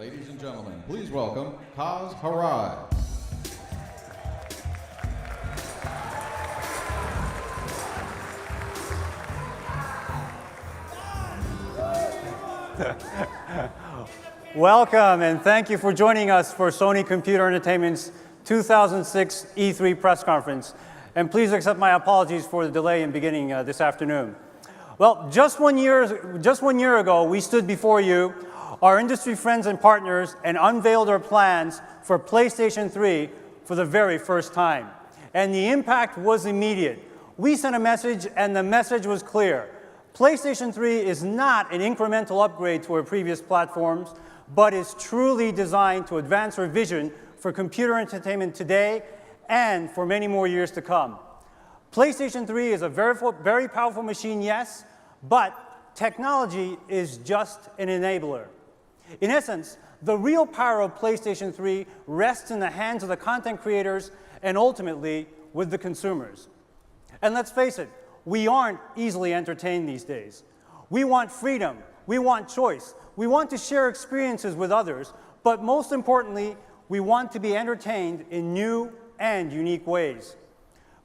Ladies and gentlemen, please welcome Kaz Harai. Welcome, and thank you for joining us for Sony Computer Entertainment's 2006 E3 press conference. And please accept my apologies for the delay in beginning this afternoon. Well, just one year ago, we stood before you, our industry friends and partners, and unveiled our plans for PlayStation 3 for the very first time. And the impact was immediate. We sent a message, and the message was clear. PlayStation 3 is not an incremental upgrade to our previous platforms, but is truly designed to advance our vision for computer entertainment today and for many more years to come. PlayStation 3 is a very powerful machine, yes, but technology is just an enabler. In essence, the real power of PlayStation 3 rests in the hands of the content creators and ultimately with the consumers. And let's face it, we aren't easily entertained these days. We want freedom, we want choice, we want to share experiences with others, but most importantly, we want to be entertained in new and unique ways.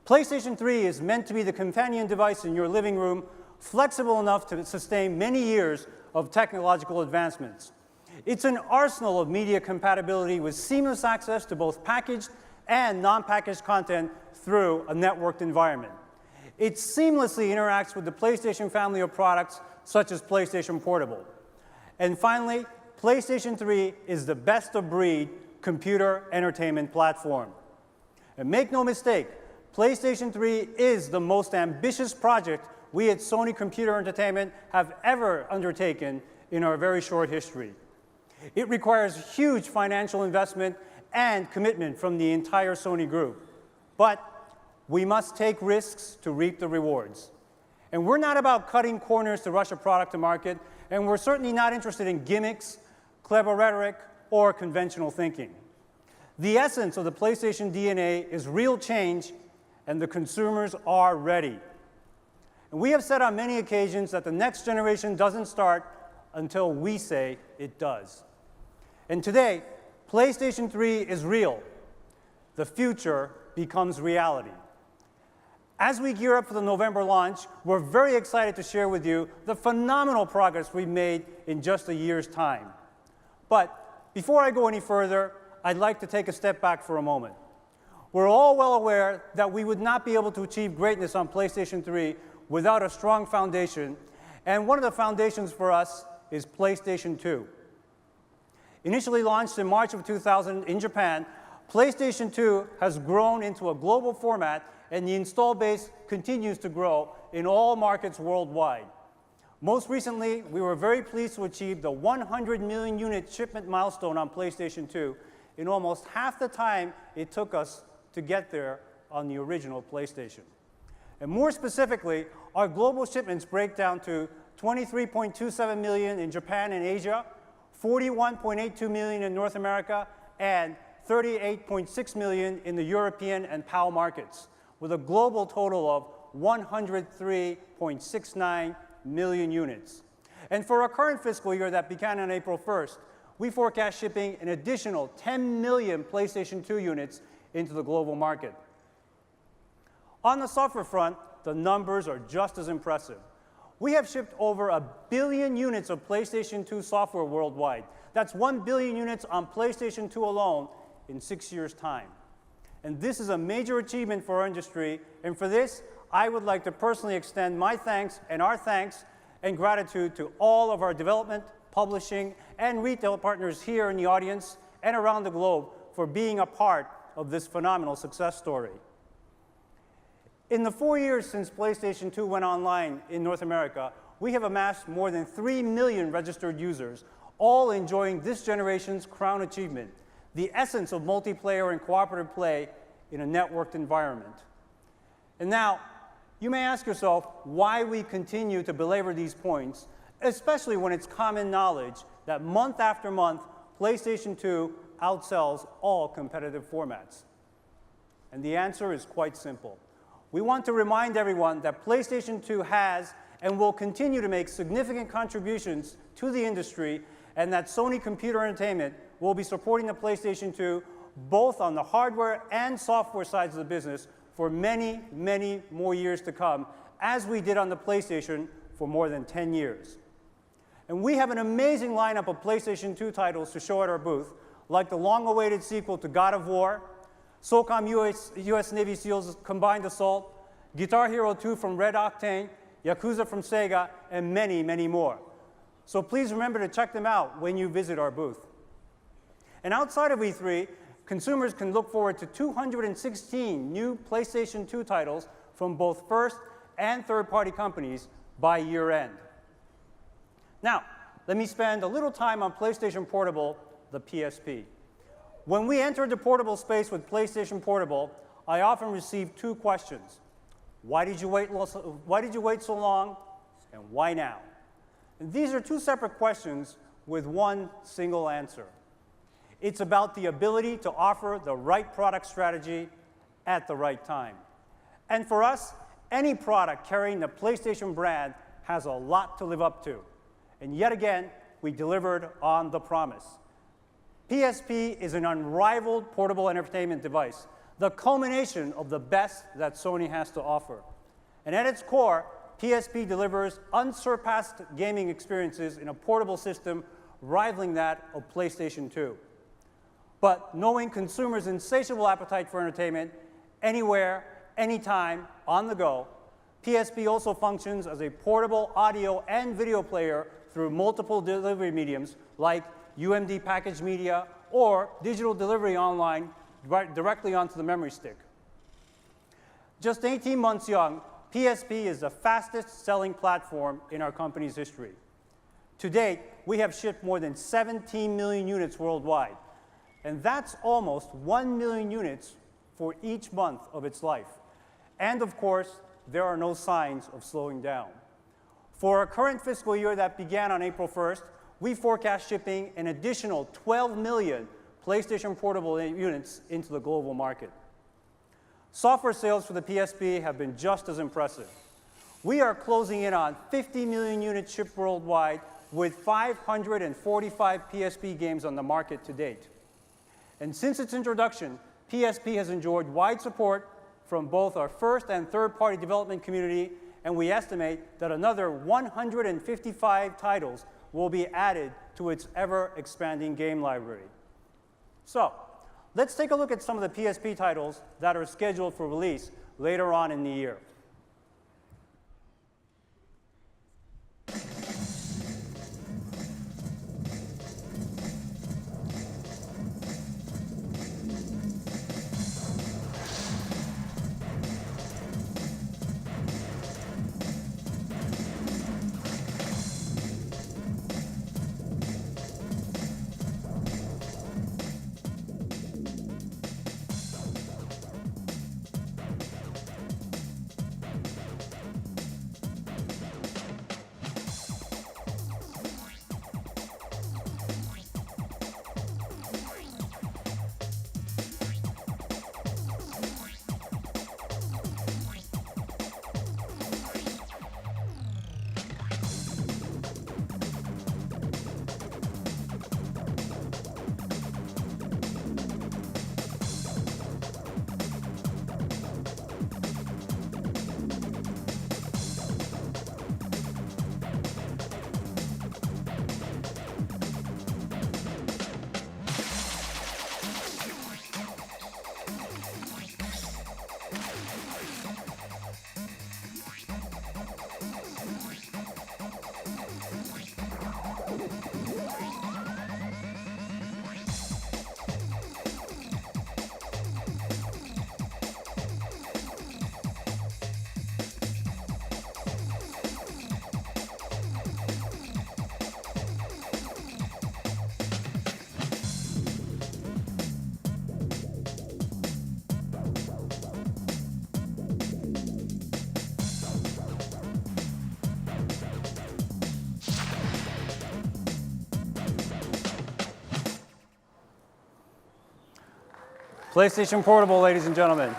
PlayStation 3 is meant to be the companion device in your living room, flexible enough to sustain many years of technological advancements. It's an arsenal of media compatibility with seamless access to both packaged and non-packaged content through a networked environment. It seamlessly interacts with the PlayStation family of products, such as PlayStation Portable. And finally, PlayStation 3 is the best-of-breed computer entertainment platform. And make no mistake, PlayStation 3 is the most ambitious project we at Sony Computer Entertainment have ever undertaken in our very short history. It requires huge financial investment and commitment from the entire Sony group. But we must take risks to reap the rewards. And we're not about cutting corners to rush a product to market, and we're certainly not interested in gimmicks, clever rhetoric, or conventional thinking. The essence of the PlayStation DNA is real change, and the consumers are ready. And we have said on many occasions that the next generation doesn't start until we say it does. And today, PlayStation 3 is real. The future becomes reality. As we gear up for the November launch, we're very excited to share with you the phenomenal progress we've made in just a year's time. But before I go any further, I'd like to take a step back for a moment. We're all well aware that we would not be able to achieve greatness on PlayStation 3 without a strong foundation, and one of the foundations for us is PlayStation 2. Initially launched in March of 2000 in Japan, PlayStation 2 has grown into a global format, and the install base continues to grow in all markets worldwide. Most recently, we were very pleased to achieve the 100 million unit shipment milestone on PlayStation 2 in almost half the time it took us to get there on the original PlayStation. And more specifically, our global shipments break down to 23.27 million in Japan and Asia, 41.82 million in North America, and 38.6 million in the European and PAL markets, with a global total of 103.69 million units. And for our current fiscal year that began on April 1st, we forecast shipping an additional 10 million PlayStation 2 units into the global market. On the software front, the numbers are just as impressive. We have shipped over 1 billion units of PlayStation 2 software worldwide. That's 1 billion units on PlayStation 2 alone in 6 years' time. And this is a major achievement for our industry, and for this, I would like to personally extend my thanks and our thanks and gratitude to all of our development, publishing, and retail partners here in the audience and around the globe for being a part of this phenomenal success story. In the 4 years since PlayStation 2 went online in North America, we have amassed more than 3 million registered users, all enjoying this generation's crown achievement, the essence of multiplayer and cooperative play in a networked environment. And now, you may ask yourself why we continue to belabor these points, especially when it's common knowledge that month after month, PlayStation 2 outsells all competitive formats. And the answer is quite simple. We want to remind everyone that PlayStation 2 has and will continue to make significant contributions to the industry and that Sony Computer Entertainment will be supporting the PlayStation 2 both on the hardware and software sides of the business for many, many more years to come, as we did on the PlayStation for more than 10 years. And we have an amazing lineup of PlayStation 2 titles to show at our booth, like the long-awaited sequel to God of War, SOCOM US Navy SEALs Combined Assault, Guitar Hero 2 from Red Octane, Yakuza from Sega, and many, many more. So please remember to check them out when you visit our booth. And outside of E3, consumers can look forward to 216 new PlayStation 2 titles from both first and third-party companies by year-end. Now, let me spend a little time on PlayStation Portable, the PSP. When we entered the portable space with PlayStation Portable, I often received two questions. Why did you wait so long, and why now? And these are two separate questions with one single answer. It's about the ability to offer the right product strategy at the right time. And for us, any product carrying the PlayStation brand has a lot to live up to. And yet again, we delivered on the promise. PSP is an unrivaled portable entertainment device, the culmination of the best that Sony has to offer. And at its core, PSP delivers unsurpassed gaming experiences in a portable system rivaling that of PlayStation 2. But knowing consumers' insatiable appetite for entertainment, anywhere, anytime, on the go, PSP also functions as a portable audio and video player through multiple delivery mediums like UMD packaged media or digital delivery online directly onto the memory stick. Just 18 months young, PSP is the fastest-selling platform in our company's history. To date, we have shipped more than 17 million units worldwide, and that's almost 1 million units for each month of its life. And of course, there are no signs of slowing down. For our current fiscal year that began on April 1st, we forecast shipping an additional 12 million PlayStation Portable units into the global market. Software sales for the PSP have been just as impressive. We are closing in on 50 million units shipped worldwide with 545 PSP games on the market to date. And since its introduction, PSP has enjoyed wide support from both our first and third-party development community, and we estimate that another 155 titles will be added to its ever-expanding game library. So, let's take a look at some of the PSP titles that are scheduled for release later on in the year. PlayStation Portable, ladies and gentlemen.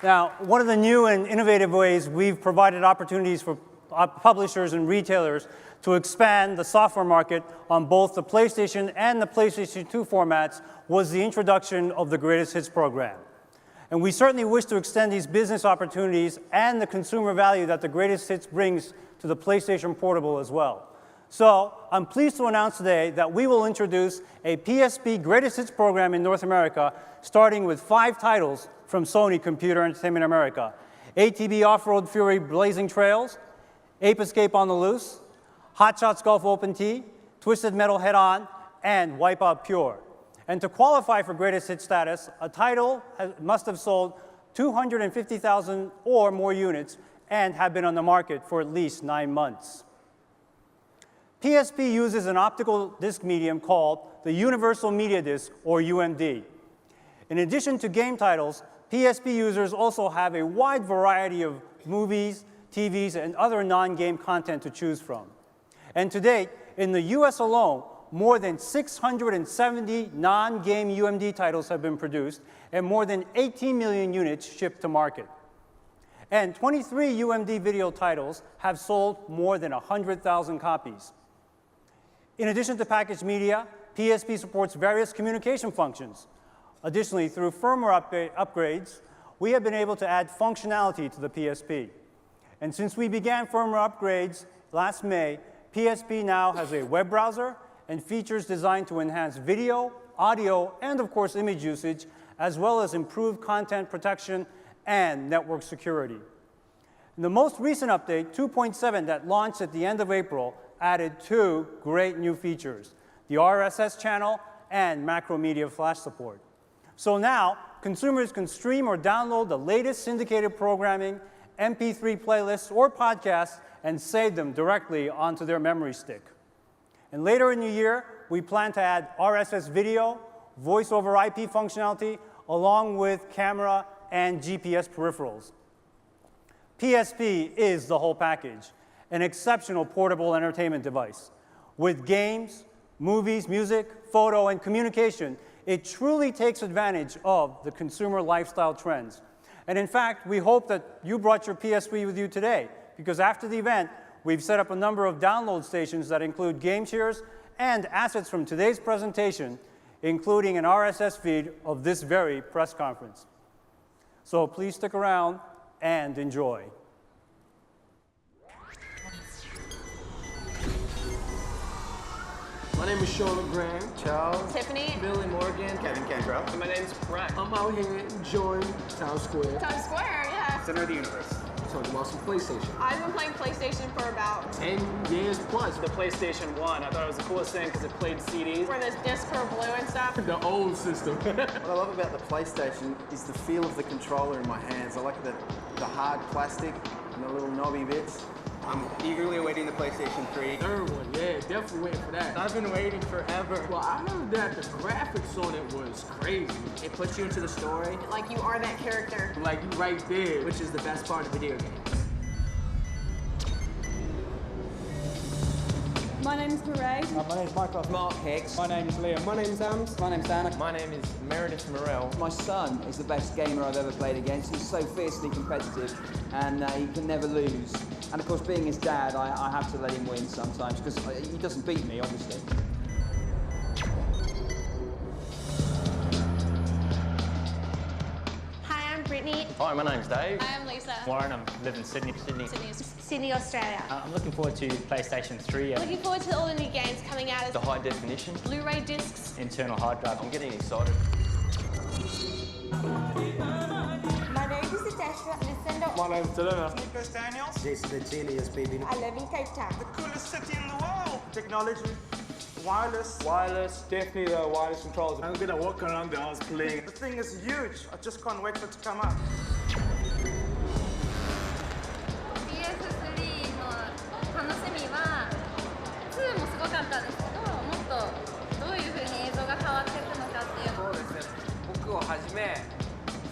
Now, one of the new and innovative ways we've provided opportunities for publishers and retailers to expand the software market on both the PlayStation and the PlayStation 2 formats was the introduction of the Greatest Hits program. And we certainly wish to extend these business opportunities and the consumer value that the Greatest Hits brings to the PlayStation Portable as well. So I'm pleased to announce today that we will introduce a PSP Greatest Hits program in North America, starting with 5 titles from Sony Computer Entertainment America: ATV Off-Road Fury Blazing Trails, Ape Escape on the Loose, Hot Shots Golf Open T, Twisted Metal Head On, and Wipeout Pure. And to qualify for Greatest Hit status, a title must have sold 250,000 or more units and have been on the market for at least 9 months. PSP uses an optical disc medium called the Universal Media Disc, or UMD. In addition to game titles, PSP users also have a wide variety of movies, TVs, and other non-game content to choose from. And to date, in the US alone, more than 670 non-game UMD titles have been produced, and more than 18 million units shipped to market. And 23 UMD video titles have sold more than 100,000 copies. In addition to packaged media, PSP supports various communication functions. Additionally, through firmware upgrades, we have been able to add functionality to the PSP. And since we began firmware upgrades last May, PSP now has a web browser and features designed to enhance video, audio, and of course image usage, as well as improved content protection and network security. And the most recent update, 2.7, that launched at the end of April, added 2 great new features: the RSS channel and macro media flash support. So now, consumers can stream or download the latest syndicated programming, MP3 playlists, or podcasts and save them directly onto their memory stick. And later in the year, we plan to add RSS video, voice over IP functionality, along with camera and GPS peripherals. PSP is the whole package, an exceptional portable entertainment device. With games, movies, music, photo, and communication, it truly takes advantage of the consumer lifestyle trends. And in fact, we hope that you brought your PSP with you today, because after the event, we've set up a number of download stations that include game shares and assets from today's presentation, including an RSS feed of this very press conference. So please stick around and enjoy. My name is Sean LeGrand. Charles. Tiffany. Billy Morgan. Kevin Cantrell. My name's Brett. I'm out here enjoying Times Square. Times Square, yeah. Center of the universe. Talking about some PlayStation. I've been playing PlayStation for about 10 years plus. The PlayStation 1, I thought it was the coolest thing because it played CDs. where this discs were blue and stuff. The old system. What I love about the PlayStation is the feel of the controller in my hands. I like the hard plastic and the little knobby bits. I'm eagerly awaiting the PlayStation 3. Third one, yeah, definitely waiting for that. I've been waiting forever. Well, I heard that the graphics on it was crazy. It puts you into the story, Like you are that character. Like you right there. which is the best part of video games. My name's Marae. My name's Michael. Mark Hicks. My name's Liam. My name's Ams. My name's Anna. My name is Meredith Morell. My son is the best gamer I've ever played against. He's so fiercely competitive and he can never lose. And of course, being his dad, I have to let him win sometimes because he doesn't beat me, obviously. Hi, I'm Brittany. Hi, my name's Dave. Hi, I'm Lisa. Warren, I live in Sydney. Sydney, Australia. I'm looking forward to PlayStation 3 Looking forward to all the new games coming out the as high definition, Blu-ray discs. internal hard drive. I'm getting excited. My name is Natasha Lucinda. My name's Delena. Nicholas Daniels. Jason the Genius, baby. I live in Cape Town. The coolest city in the world. Technology. Wireless. Wireless, definitely the wireless controls. I'm gonna walk around the house playing. The thing is huge. I just can't wait for it to come out. PS3 の楽しみは2もすごかったんですけど、もっとどういう風に映像が変わっていくのかっていう。そうですね。僕をはじめ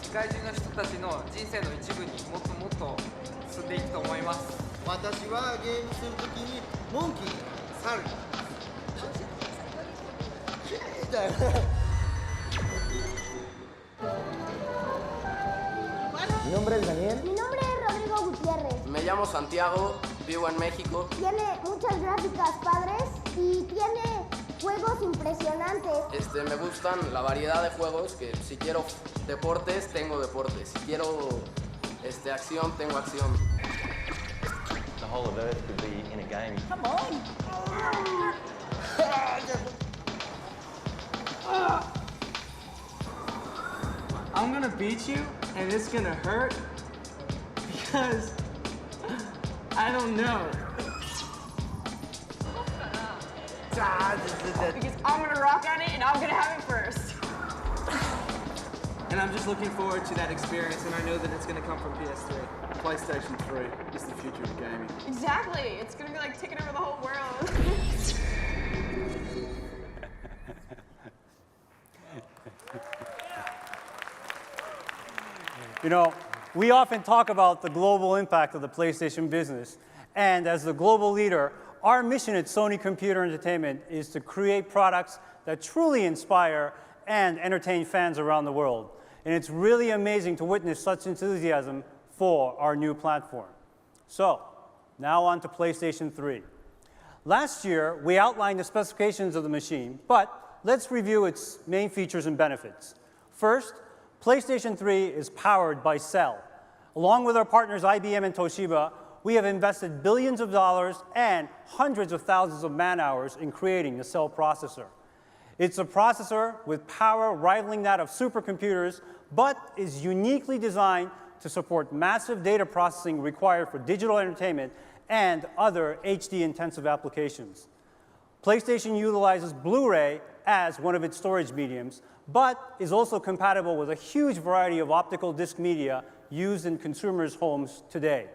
世界中の人たちの人生の一部にもっともっと進んでいくと思います。私はゲームするときにモンキー、猿。Mi nombre es Daniel. Mi nombre es Rodrigo Gutiérrez. Me llamo Santiago. Vivo en México. Tiene muchas gráficas padres y tiene juegos impresionantes. Me gustan la variedad de juegos, que si quiero deportes, tengo deportes. Si quiero acción, tengo acción. The whole of Earth could be in a game. Come on. I'm gonna beat you, and it's gonna hurt because I don't know. Because I'm gonna rock on it and I'm gonna have it first. And I'm just looking forward to that experience, and I know that it's gonna come from PS3. PlayStation 3 is the future of gaming. Exactly. It's gonna be like taking over the whole world. You know, we often talk about the global impact of the PlayStation business. And as the global leader, our mission at Sony Computer Entertainment is to create products that truly inspire and entertain fans around the world. And it's really amazing to witness such enthusiasm for our new platform. So, now on to PlayStation 3. Last year, we outlined the specifications of the machine, but let's review its main features and benefits. First, PlayStation 3 is powered by Cell. Along with our partners IBM and Toshiba, we have invested billions of dollars and hundreds of thousands of man-hours in creating the Cell processor. It's a processor with power rivaling that of supercomputers, but is uniquely designed to support massive data processing required for digital entertainment and other HD-intensive applications. PlayStation utilizes Blu-ray as one of its storage mediums, but is also compatible with a huge variety of optical disc media used in consumers' homes today.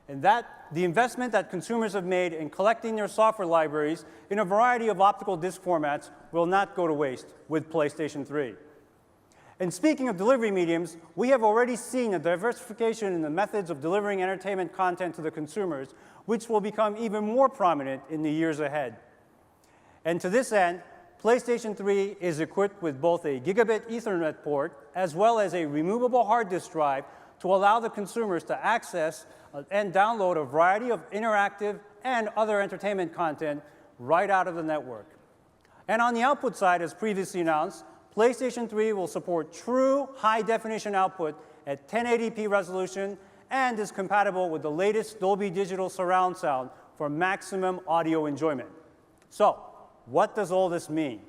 And the investment that consumers have made in collecting their software libraries in a variety of optical disc formats will not go to waste with PlayStation 3. And speaking of delivery mediums, we have already seen a diversification in the methods of delivering entertainment content to the consumers, which will become even more prominent in the years ahead. And to this end, PlayStation 3 is equipped with both a gigabit Ethernet port as well as a removable hard disk drive to allow the consumers to access and download a variety of interactive and other entertainment content right out of the network. And on the output side, as previously announced, PlayStation 3 will support true high-definition output at 1080p resolution and is compatible with the latest Dolby Digital surround sound for maximum audio enjoyment. So, what does all this mean?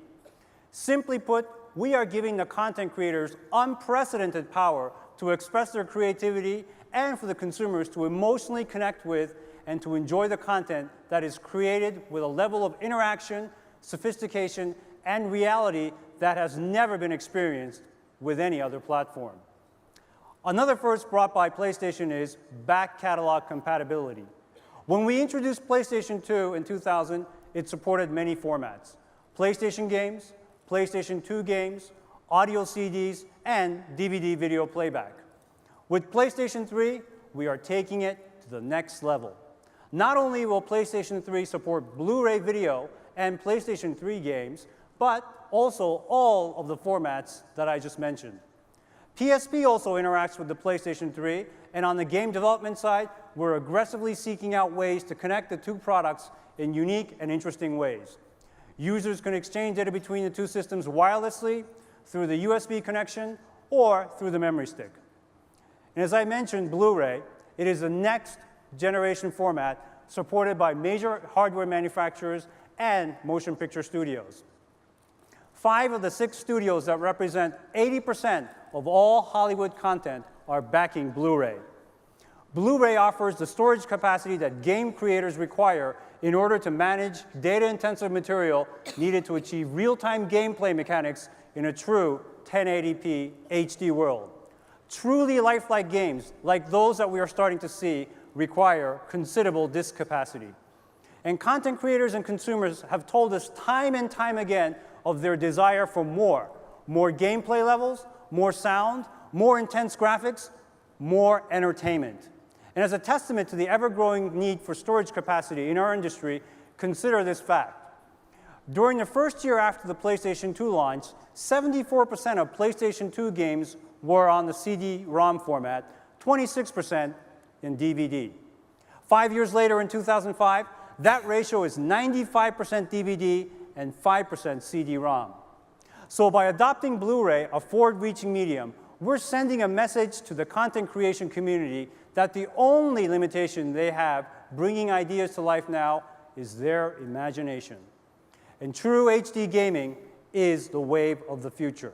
Simply put, we are giving the content creators unprecedented power to express their creativity and for the consumers to emotionally connect with and to enjoy the content that is created with a level of interaction, sophistication, and reality that has never been experienced with any other platform. Another first brought by PlayStation is back catalog compatibility. When we introduced PlayStation 2 in 2000, it supported many formats: PlayStation games, PlayStation 2 games, audio CDs, and DVD video playback. With PlayStation 3, we are taking it to the next level. Not only will PlayStation 3 support Blu-ray video and PlayStation 3 games, but also all of the formats that I just mentioned. PSP also interacts with the PlayStation 3, and on the game development side, we're aggressively seeking out ways to connect the two products in unique and interesting ways. Users can exchange data between the two systems wirelessly, through the USB connection, or through the memory stick. And as I mentioned, Blu-ray, it is the next generation format supported by major hardware manufacturers and motion picture studios. 5 of the 6 studios that represent 80% of all Hollywood content are backing Blu-ray. Blu-ray offers the storage capacity that game creators require in order to manage data-intensive material needed to achieve real-time gameplay mechanics in a true 1080p HD world. Truly lifelike games, like those that we are starting to see, require considerable disk capacity. And content creators and consumers have told us time and time again of their desire for more gameplay levels, more sound, more intense graphics, more entertainment. And as a testament to the ever-growing need for storage capacity in our industry, consider this fact. During the first year after the PlayStation 2 launch, 74% of PlayStation 2 games were on the CD-ROM format, 26% in DVD. 5 years later in 2005, that ratio is 95% DVD and 5% CD-ROM. So by adopting Blu-ray, a forward-reaching medium, we're sending a message to the content creation community that the only limitation they have bringing ideas to life now is their imagination. And true HD gaming is the wave of the future.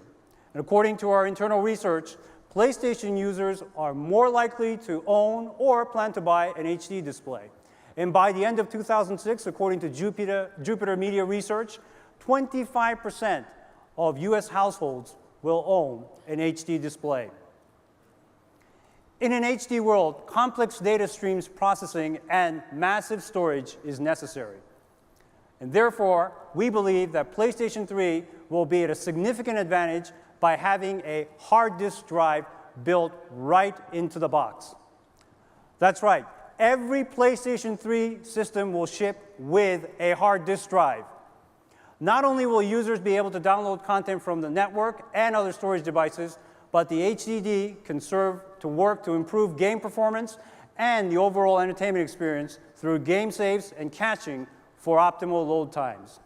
And according to our internal research, PlayStation users are more likely to own or plan to buy an HD display. And by the end of 2006, according to Jupiter Media Research, 25% of US households will own an HD display. In an HD world, complex data streams processing and massive storage is necessary. And therefore, we believe that PlayStation 3 will be at a significant advantage by having a hard disk drive built right into the box. That's right, every PlayStation 3 system will ship with a hard disk drive. Not only will users be able to download content from the network and other storage devices, but the HDD can serve to work to improve game performance and the overall entertainment experience through game saves and caching for optimal load times.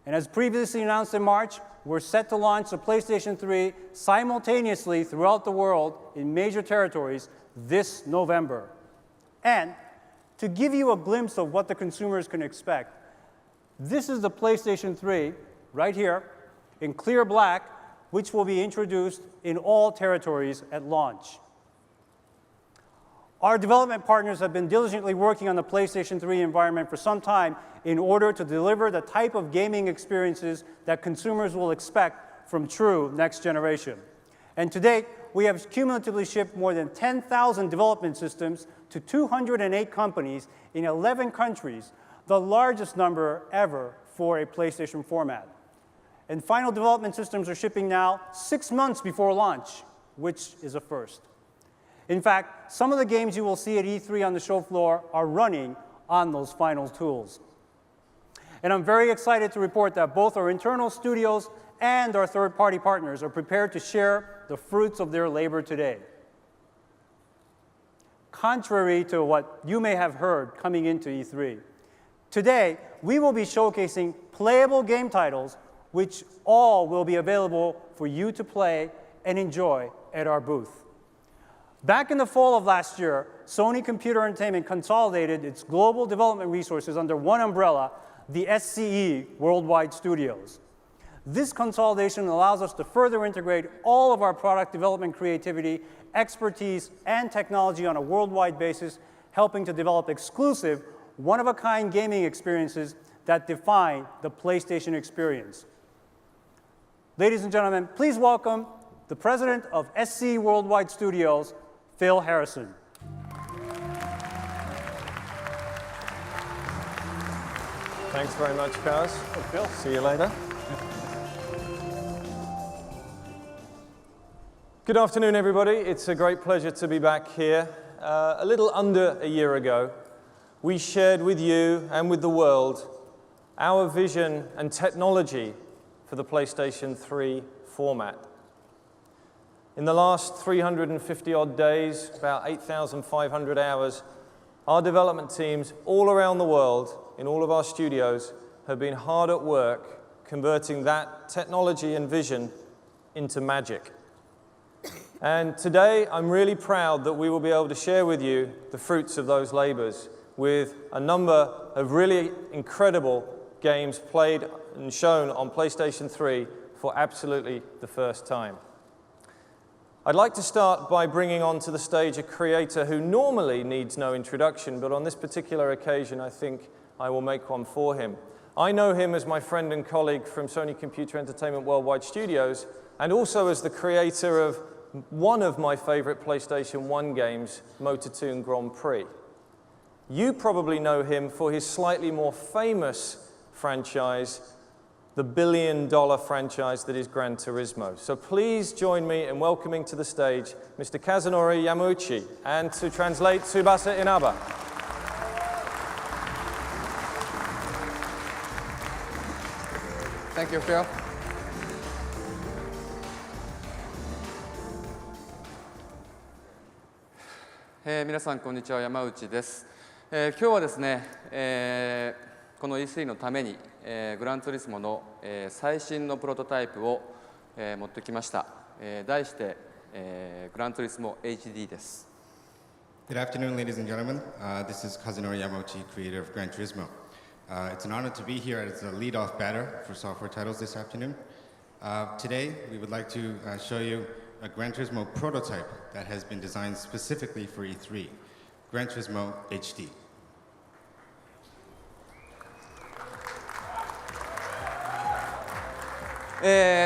And as previously announced in March, we're set to launch the PlayStation 3 simultaneously throughout the world in major territories this November. And to give you a glimpse of what the consumers can expect, this is the PlayStation 3 right here in clear black, which will be introduced in all territories at launch. Our development partners have been diligently working on the PlayStation 3 environment for some time in order to deliver the type of gaming experiences that consumers will expect from true next generation. And to date, we have cumulatively shipped more than 10,000 development systems to 208 companies in 11 countries, the largest number ever for a PlayStation format. And final development systems are shipping now 6 months before launch, which is a first. In fact, some of the games you will see at E3 on the show floor are running on those final tools. And I'm very excited to report that both our internal studios and our third-party partners are prepared to share the fruits of their labor today. Contrary to what you may have heard coming into E3, today we will be showcasing playable game titles which all will be available for you to play and enjoy at our booth. Back in the fall of last year, Sony Computer Entertainment consolidated its global development resources under one umbrella, the SCE Worldwide Studios. This consolidation allows us to further integrate all of our product development creativity, expertise, and technology on a worldwide basis, helping to develop exclusive, one-of-a-kind gaming experiences that define the PlayStation experience. Ladies and gentlemen, please welcome the president of SCE Worldwide Studios, Phil Harrison. Thanks very much, Kaz. Phil. See you later. Good afternoon, everybody. It's a great pleasure to be back here. A little under a year ago, we shared with you and with the world our vision and technology for the PlayStation 3 format. In the last 350-odd days, about 8,500 hours, our development teams all around the world, in all of our studios, have been hard at work converting that technology and vision into magic. And today, I'm really proud that we will be able to share with you the fruits of those labors with a number of really incredible games played and shown on PlayStation 3 for absolutely the first time. I'd like to start by bringing onto the stage a creator who normally needs no introduction, but on this particular occasion, I think I will make one for him. I know him as my friend and colleague from Sony Computer Entertainment Worldwide Studios, and also as the creator of one of my favorite PlayStation 1 games, Motortoon Grand Prix. You probably know him for his slightly more famous franchise, the billion-dollar franchise that is Gran Turismo. So please join me in welcoming to the stage Mr. Kazunori Yamauchi, and to translate, Tsubasa Inaba. Thank you, Phil. 皆さんこんにちは、山内です。今日はですね、この E3 のために、グランツーリスモの、最新のプロトタイプを、持ってきました。題して、グランツーリスモ HD です。Good afternoon, ladies and gentlemen. This is Kazunori Yamauchi, creator of Gran Turismo. It's an honor to be here as a lead-off batter for software titles this afternoon. Today, we would like to show you a Gran Turismo prototype that has been designed specifically for E3, Gran Turismo HD.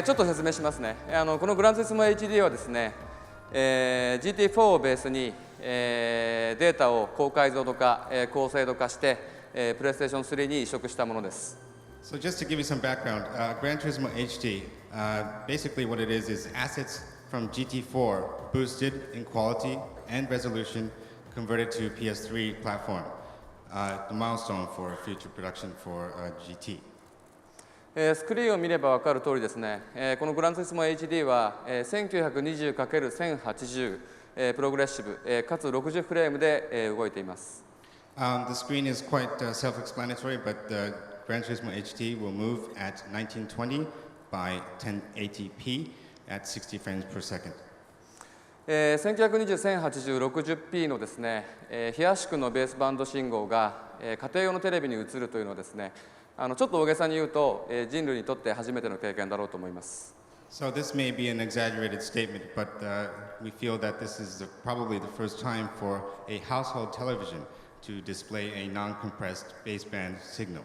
ちょっと説明しますね。このグランツーリスモ HD はですね、GT4 をベースに、データを高解像度化、高精度化して、プレイステーション3に移植したものです。So just to give you some background, Gran Turismo HD, basically what it is assets from GT4 boosted in quality and resolution converted to PS3 platform, the milestone for future production for GT. スクリーンを見れば分かる通りですね、このグランツーリスモ HD は 1920×1080 プログレッシブ、かつ60フレームで動いています。The screen is quite self-explanatory, but the Gran Turismo HD will move at 1920 by 1080p at 60 frames per second. 1920×1080-60p のですね、非圧縮のベースバンド信号が家庭用のテレビに映るというのはですね、ちょっと大げさに言うと、人類にとって初めての経験だろうと思います。So this may be an exaggerated statement, but we feel that this is probably the first time for a household television to display a non-compressed baseband signal.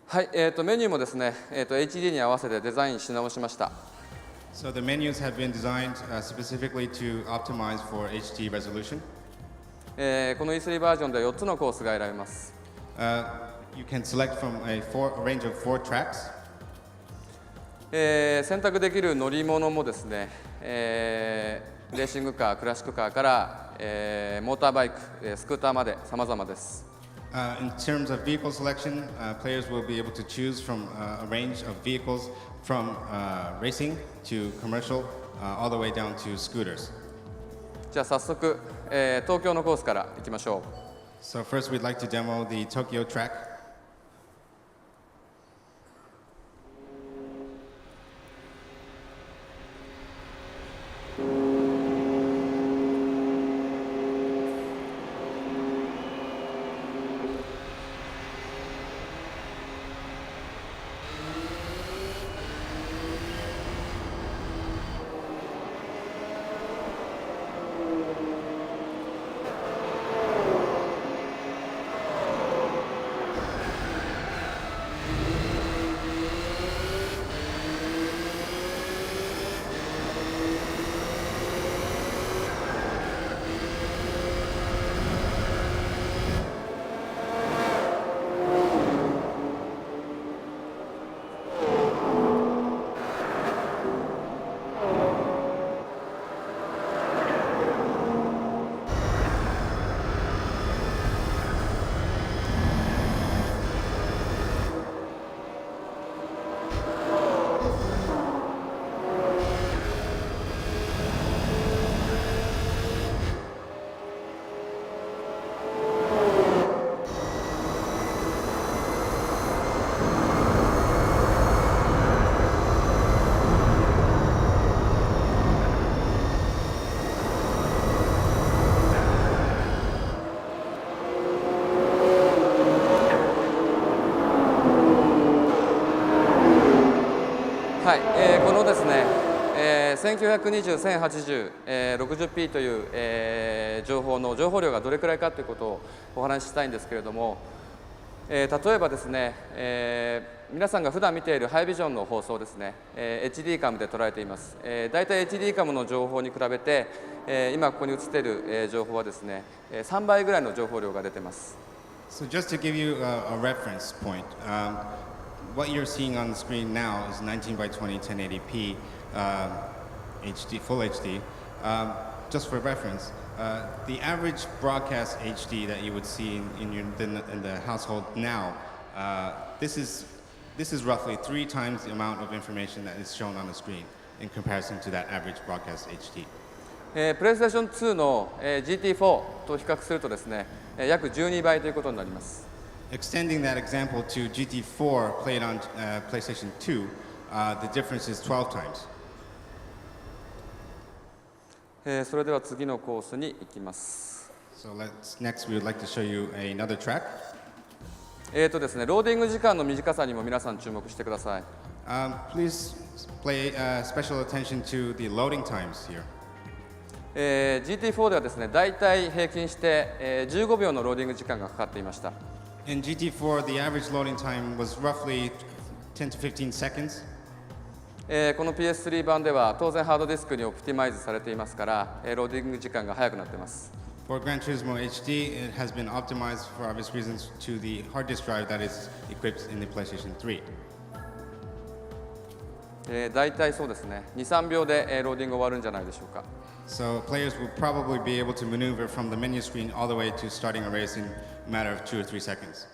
はい、メニューもですね、HD に合わせてデザインし直しました。So the menus have been designed specifically to optimize for HD resolution. この E3 バージョンで4つのコースが選べます。You can select from a range of 4 tracks. 選択できる乗り物もですね、レーシングカー、クラシックカーから、モーターバイク、スクーターまで様々です。In terms of vehicle selection, players will be able to choose from a range of vehicles from racing to commercial, all the way down to scooters. じゃあ早速、東京のコースから行きましょう。So first, we'd like to demo the Tokyo track. はい、このですね、1920×1080、60p という、情報量がどれくらいかということをお話ししたいんですけれども、例えばですね、皆さんが普段見ているハイビジョンの放送ですね、HD カムで捉えています。だいたい HD カムの情報に比べて、今ここに映っている、情報はですね、3倍ぐらいの情報量が出ています。So just to give you a reference point, what you're seeing on the screen now is 19 by 20 1080p HD, full HD. Just for reference, the average broadcast HD that you would see in the household now, this is roughly 3 times the amount of information that is shown on the screen in comparison to that average broadcast HD. プレイステーション2の GT4 と比較するとですね、約12倍ということになります。Extending that example to GT4 played on PlayStation 2, the difference is 12 times. それでは次のコースに行きます。So next we would like to show you another track. ですね、ローディング時間の短さにも皆さん注目してください。Please pay special attention to the loading times here. GT4 ではですね、だいたい平均して15秒のローディング時間がかかっていました。In GT4, the average loading time was roughly 10 to 15 seconds. この PS3 版では当然ハードディスクにオプティマイズされていますから、ローディング時間が速くなっています。For Gran Turismo HD, it has been optimized for obvious reasons to the hard disk drive that is equipped in the PlayStation 3. だいたいそうですね、2、3秒でローディング終わるんじゃないでしょうか。So players will probably be able to maneuver from the menu screen all the way to starting a race in a matter of 2 or 3 seconds.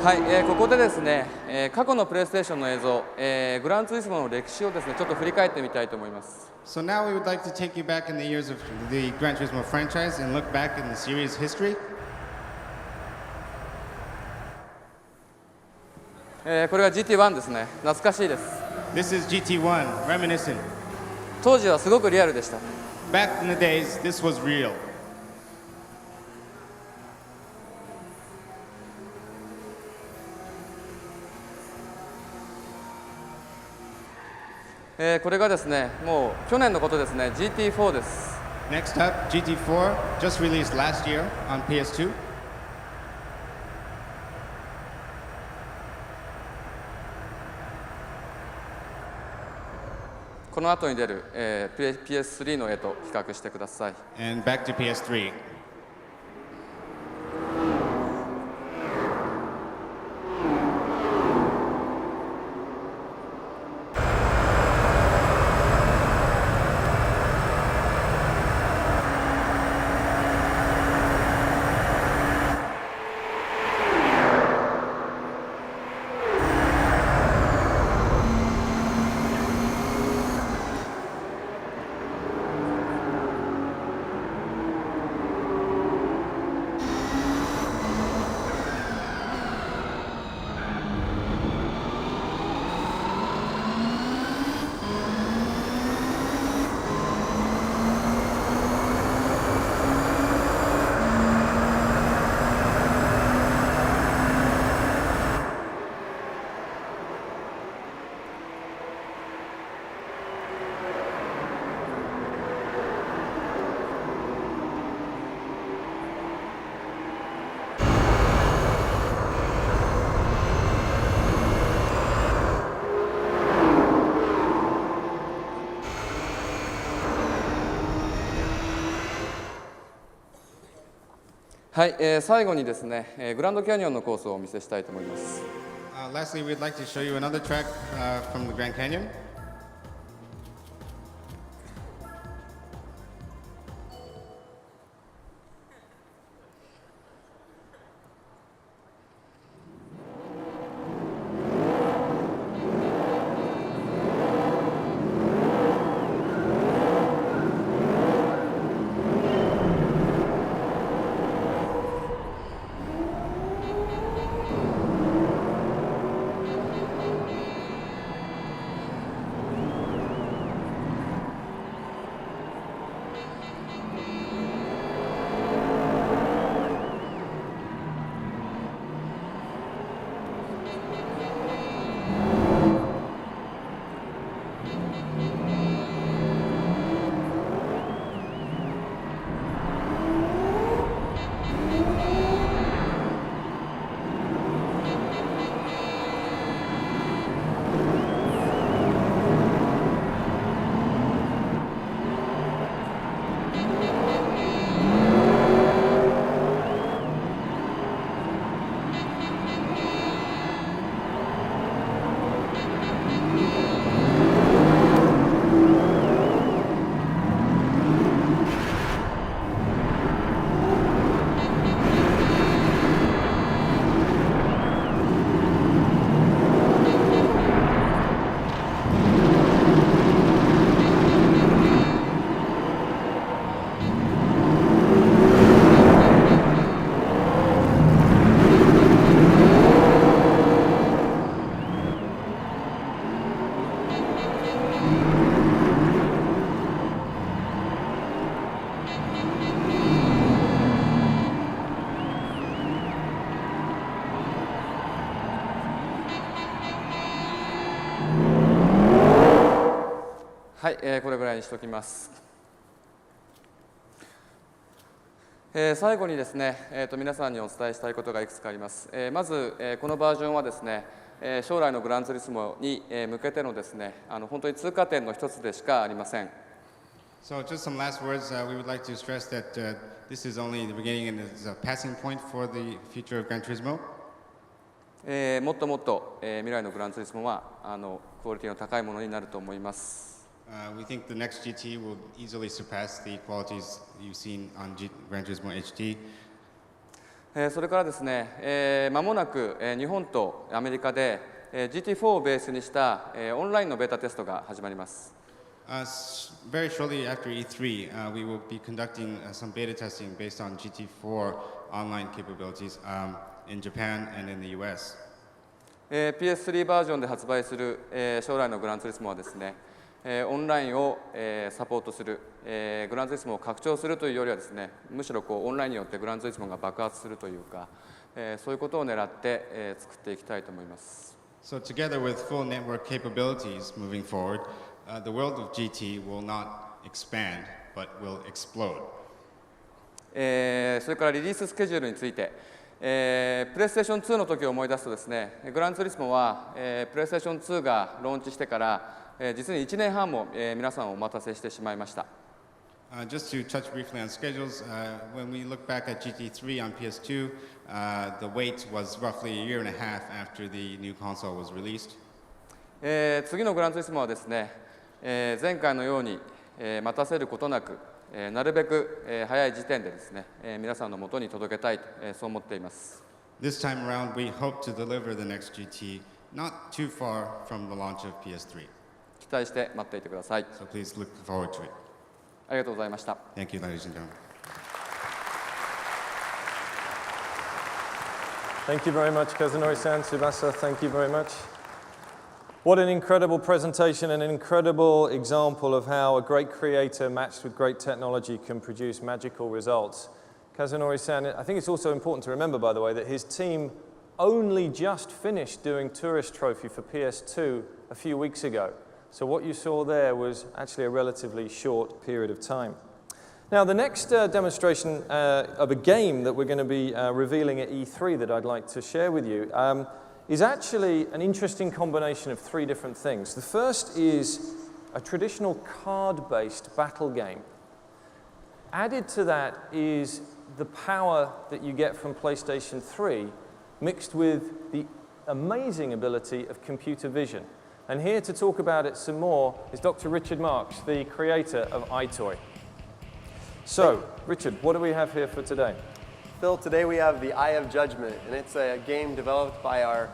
はい、ここでですね、過去のプレイステーションの映像、グランツーリスモの歴史をですね、ちょっと振り返ってみたいと思います。So now we would like to take you back in the years of the Gran Turismo franchise and look back in the series history. これが GT1 ですね。懐かしいです。This is GT1, reminiscent. 当時はすごくリアルでした。Back in the days, this was real. これがですね、もう去年のことですね、GT4 です。Next up, GT4, just released last year on PS2. この後に出る、PS3 の絵と比較してください。And back to PS3. はい、最後にですね、グランドキャニオンのコースをお見せしたいと思います。Lastly, we'd like to show you another track from the Grand Canyon. こはい、これぐらいにしておきます。最後にですね、皆さんにお伝えしたいことがいくつかあります。まず、このバージョンはですね、将来のグランツーリスモに向けてのですね、本当に通過点の一つでしかありません。So just some last words. We would like to stress that this is only the beginning and is a passing point for the future of Gran Turismo. もっともっと、未来のグランツーリスモはクオリティの高いものになると思います。We think the next GT will easily surpass the qualities you've seen on Gran Turismo HD. それからですね、間もなく日本とアメリカで GT4 をベースにしたオンラインのベータテストが始まります。Very shortly after E3, we will be conducting some beta testing based on GT4 online capabilities in Japan and in the US. PS3 バージョンで発売する将来のグランツーリスモはですね、オンラインをサポートする、グランツーリスモを拡張するというよりはですね、むしろオンラインによってグランツーリスモが爆発するというか、そういうことを狙って作っていきたいと思います。So together with full network capabilities moving forward, the world of GT will not expand, but will explode. それからリリーススケジュールについて、プレイステーション2の時を思い出すとですね、グランツーリスモは、プレイステーション2がローンチしてから実に1年半も皆さんをお待たせしてしまいました。Just to touch briefly on schedules, when we look back at GT3 on PS2, the wait was roughly a year and a half after the new console was released. 次のグランツーリスモはですね、前回のように待たせることなく、なるべく早い時点でですね、皆さんのもとに届けたいとそう思っています。This time around, we hope to deliver the next GT not too far from the launch of PS3. 期待して待っていてください。So please look forward to it. ありがとうございました。Thank you, ladies and gentlemen. Thank you very much, Kazunori-san. Tsubasa, thank you very much. What an incredible presentation, an incredible example of how a great creator matched with great technology can produce magical results. Kazunori-san, I think it's also important to remember, by the way, that his team only just finished doing Tourist Trophy for PS2 a few weeks ago. So what you saw there was actually a relatively short period of time. Now, the next demonstration of a game that we're going to be revealing at E3 that I'd like to share with you is actually an interesting combination of three different things. The first is a traditional card-based battle game. Added to that is the power that you get from PlayStation 3 mixed with the amazing ability of computer vision. And here to talk about it some more is Dr. Richard Marks, the creator of iToy. So, Richard, what do we have here for today? Phil, today we have the Eye of Judgment, and it's a game developed by our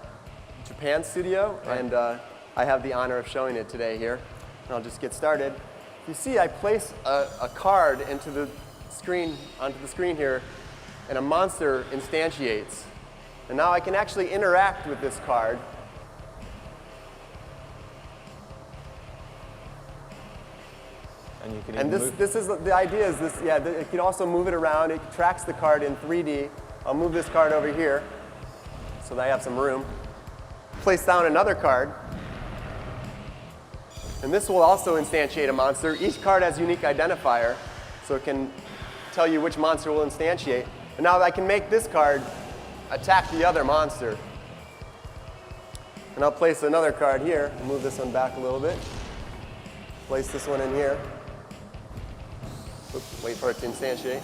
Japan studio, and I have the honor of showing it today here. And I'll just get started. You see, I place a card onto the screen here, and a monster instantiates. And now I can actually interact with this card. And this is the idea is this, yeah, you can also move it around. It tracks the card in 3D. I'll move this card over here so that I have some room. Place down another card. And this will also instantiate a monster. Each card has a unique identifier, so it can tell you which monster will instantiate. And now I can make this card attack the other monster. And I'll place another card here. Move this one back a little bit. Place this one in here. Oops, wait for it to instantiate.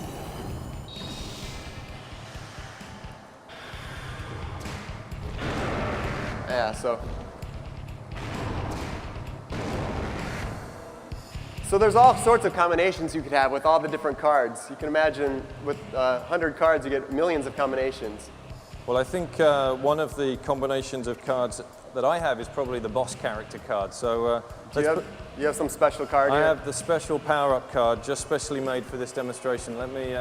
Yeah, so there's all sorts of combinations you could have with all the different cards. You can imagine with 100 cards, you get millions of combinations. Well, I think one of the combinations of cards that I have is probably the boss character card. So you have some special card here? I have the special power-up card, just specially made for this demonstration. Let me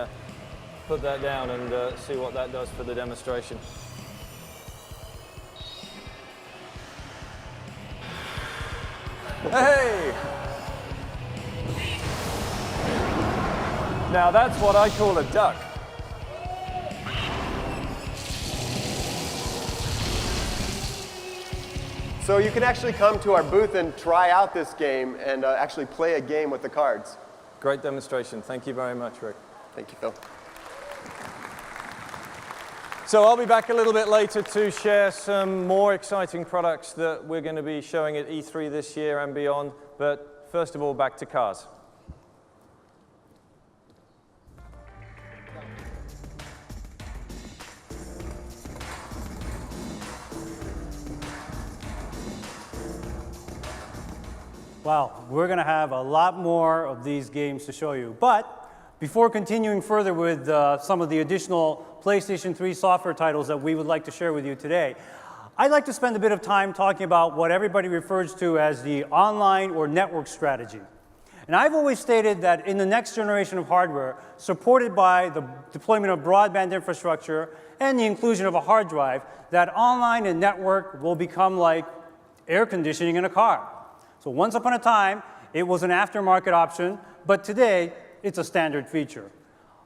put that down and see what that does for the demonstration. Hey! Now that's what I call a duck. So you can actually come to our booth and try out this game and actually play a game with the cards. Great demonstration. Thank you very much, Rick. Thank you, Phil. So I'll be back a little bit later to share some more exciting products that we're going to be showing at E3 this year and beyond. But first of all, back to cars. Wow, we're going to have a lot more of these games to show you. But before continuing further with some of the additional PlayStation 3 software titles that we would like to share with you today, I'd like to spend a bit of time talking about what everybody refers to as the online or network strategy. And I've always stated that in the next generation of hardware, supported by the deployment of broadband infrastructure and the inclusion of a hard drive, that online and network will become like air conditioning in a car. So once upon a time, it was an aftermarket option, but today, it's a standard feature.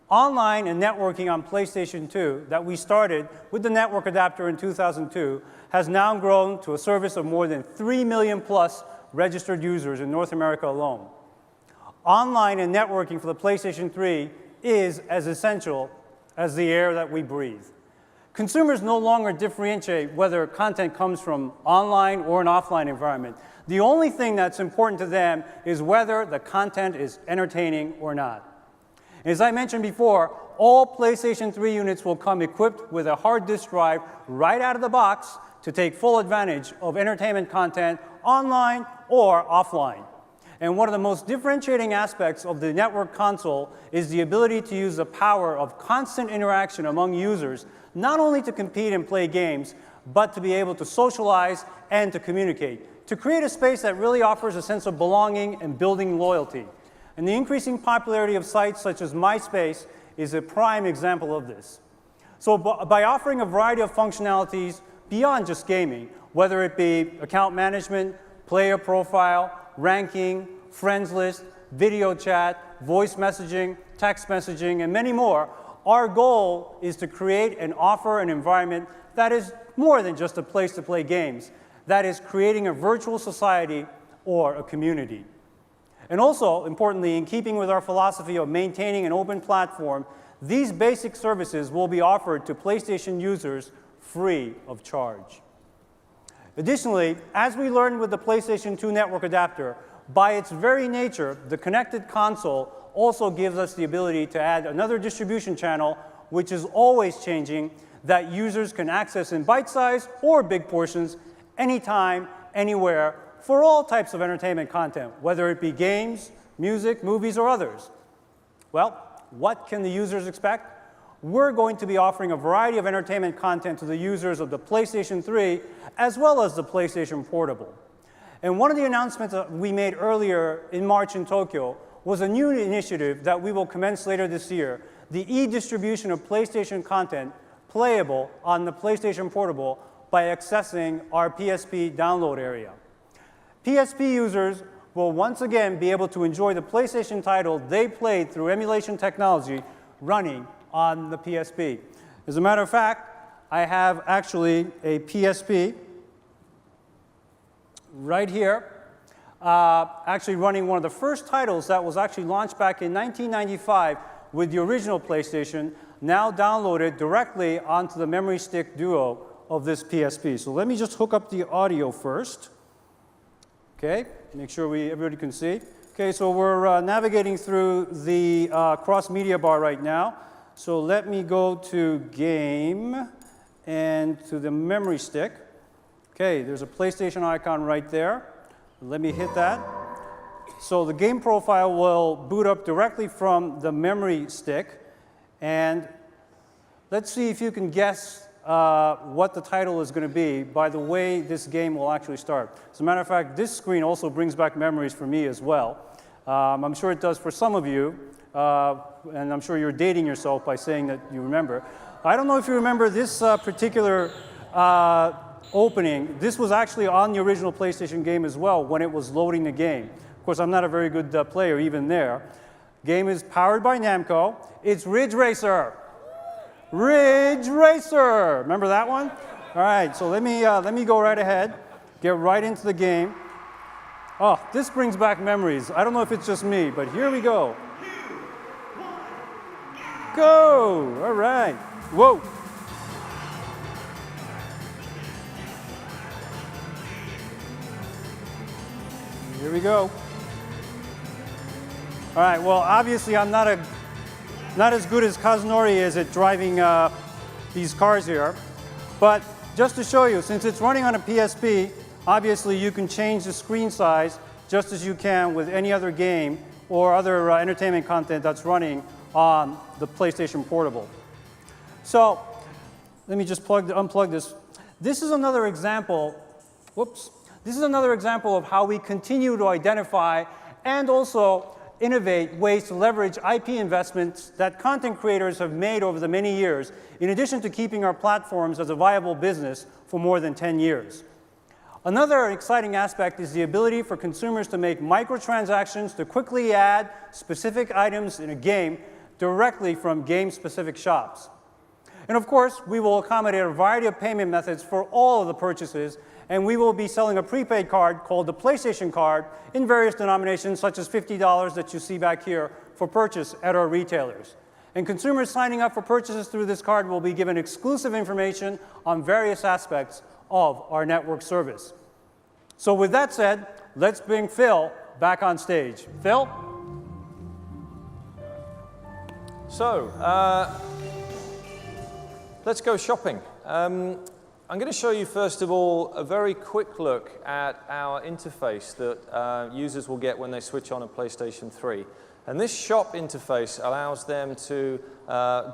Online and networking on PlayStation 2 that we started with the network adapter in 2002 has now grown to a service of more than 3 million plus registered users in North America alone. Online and networking for the PlayStation 3 is as essential as the air that we breathe. Consumers no longer differentiate whether content comes from online or an offline environment. The only thing that's important to them is whether the content is entertaining or not. As I mentioned before, all PlayStation 3 units will come equipped with a hard disk drive right out of the box to take full advantage of entertainment content online or offline. And one of the most differentiating aspects of the network console is the ability to use the power of constant interaction among users, not only to compete and play games, but to be able to socialize and to communicate, to create a space that really offers a sense of belonging and building loyalty. And the increasing popularity of sites such as MySpace is a prime example of this. So by offering a variety of functionalities beyond just gaming, whether it be account management, player profile, ranking, friends list, video chat, voice messaging, text messaging, and many more, our goal is to create and offer an environment that is more than just a place to play games. That is creating a virtual society or a community. And also, importantly, in keeping with our philosophy of maintaining an open platform, these basic services will be offered to PlayStation users free of charge. Additionally, as we learned with the PlayStation 2 network adapter, by its very nature, the connected console also gives us the ability to add another distribution channel, which is always changing, that users can access in bite-sized or big portions, anytime, anywhere, for all types of entertainment content, whether it be games, music, movies, or others. Well, what can the users expect? We're going to be offering a variety of entertainment content to the users of the PlayStation 3, as well as the PlayStation Portable. And one of the announcements that we made earlier in March in Tokyo was a new initiative that we will commence later this year, the e-distribution of PlayStation content playable on the PlayStation Portable by accessing our PSP download area. PSP users will once again be able to enjoy the PlayStation title they played through emulation technology running on the PSP. As a matter of fact, I have actually a PSP right here, actually running one of the first titles that was actually launched back in 1995 with the original PlayStation, now downloaded directly onto the memory stick duo of this PSP. So let me just hook up the audio first. Okay, make sure everybody can see. Okay, so we're navigating through the cross-media bar right now. So let me go to Game and to the memory stick. Okay, there's a PlayStation icon right there. Let me hit that. So the game profile will boot up directly from the memory stick. And let's see if you can guess what the title is going to be by the way this game will actually start. As a matter of fact, this screen also brings back memories for me as well. I'm sure it does for some of you, and I'm sure you're dating yourself by saying that you remember. I don't know if you remember this particular opening. This was actually on the original PlayStation game as well when it was loading the game. Of course, I'm not a very good player even there. Game is powered by Namco. It's Ridge Racer. Ridge Racer. Remember that one? All right, so let me go right ahead. get right into the game. Oh, this brings back memories. I don't know if it's just me, but here we go. Go! All right. Whoa! Here we go. All right, well, obviously I'm not as good as Kazunori is at driving these cars here. But just to show you, since it's running on a PSP, obviously you can change the screen size just as you can with any other game or other entertainment content that's running on the PlayStation Portable. So let me just unplug this. This is another example, whoops. This is another example of how we continue to identify and also innovate ways to leverage IP investments that content creators have made over the many years, in addition to keeping our platforms as a viable business for more than 10 years. Another exciting aspect is the ability for consumers to make microtransactions to quickly add specific items in a game directly from game-specific shops. And of course, we will accommodate a variety of payment methods for all of the purchases, and we will be selling a prepaid card called the PlayStation Card in various denominations, such as $50 that you see back here for purchase at our retailers. And consumers signing up for purchases through this card will be given exclusive information on various aspects of our network service. So with that said, let's bring Phil back on stage. Phil? So, let's go shopping. I'm going to show you, first of all, a very quick look at our interface that users will get when they switch on a PlayStation 3. And this shop interface allows them to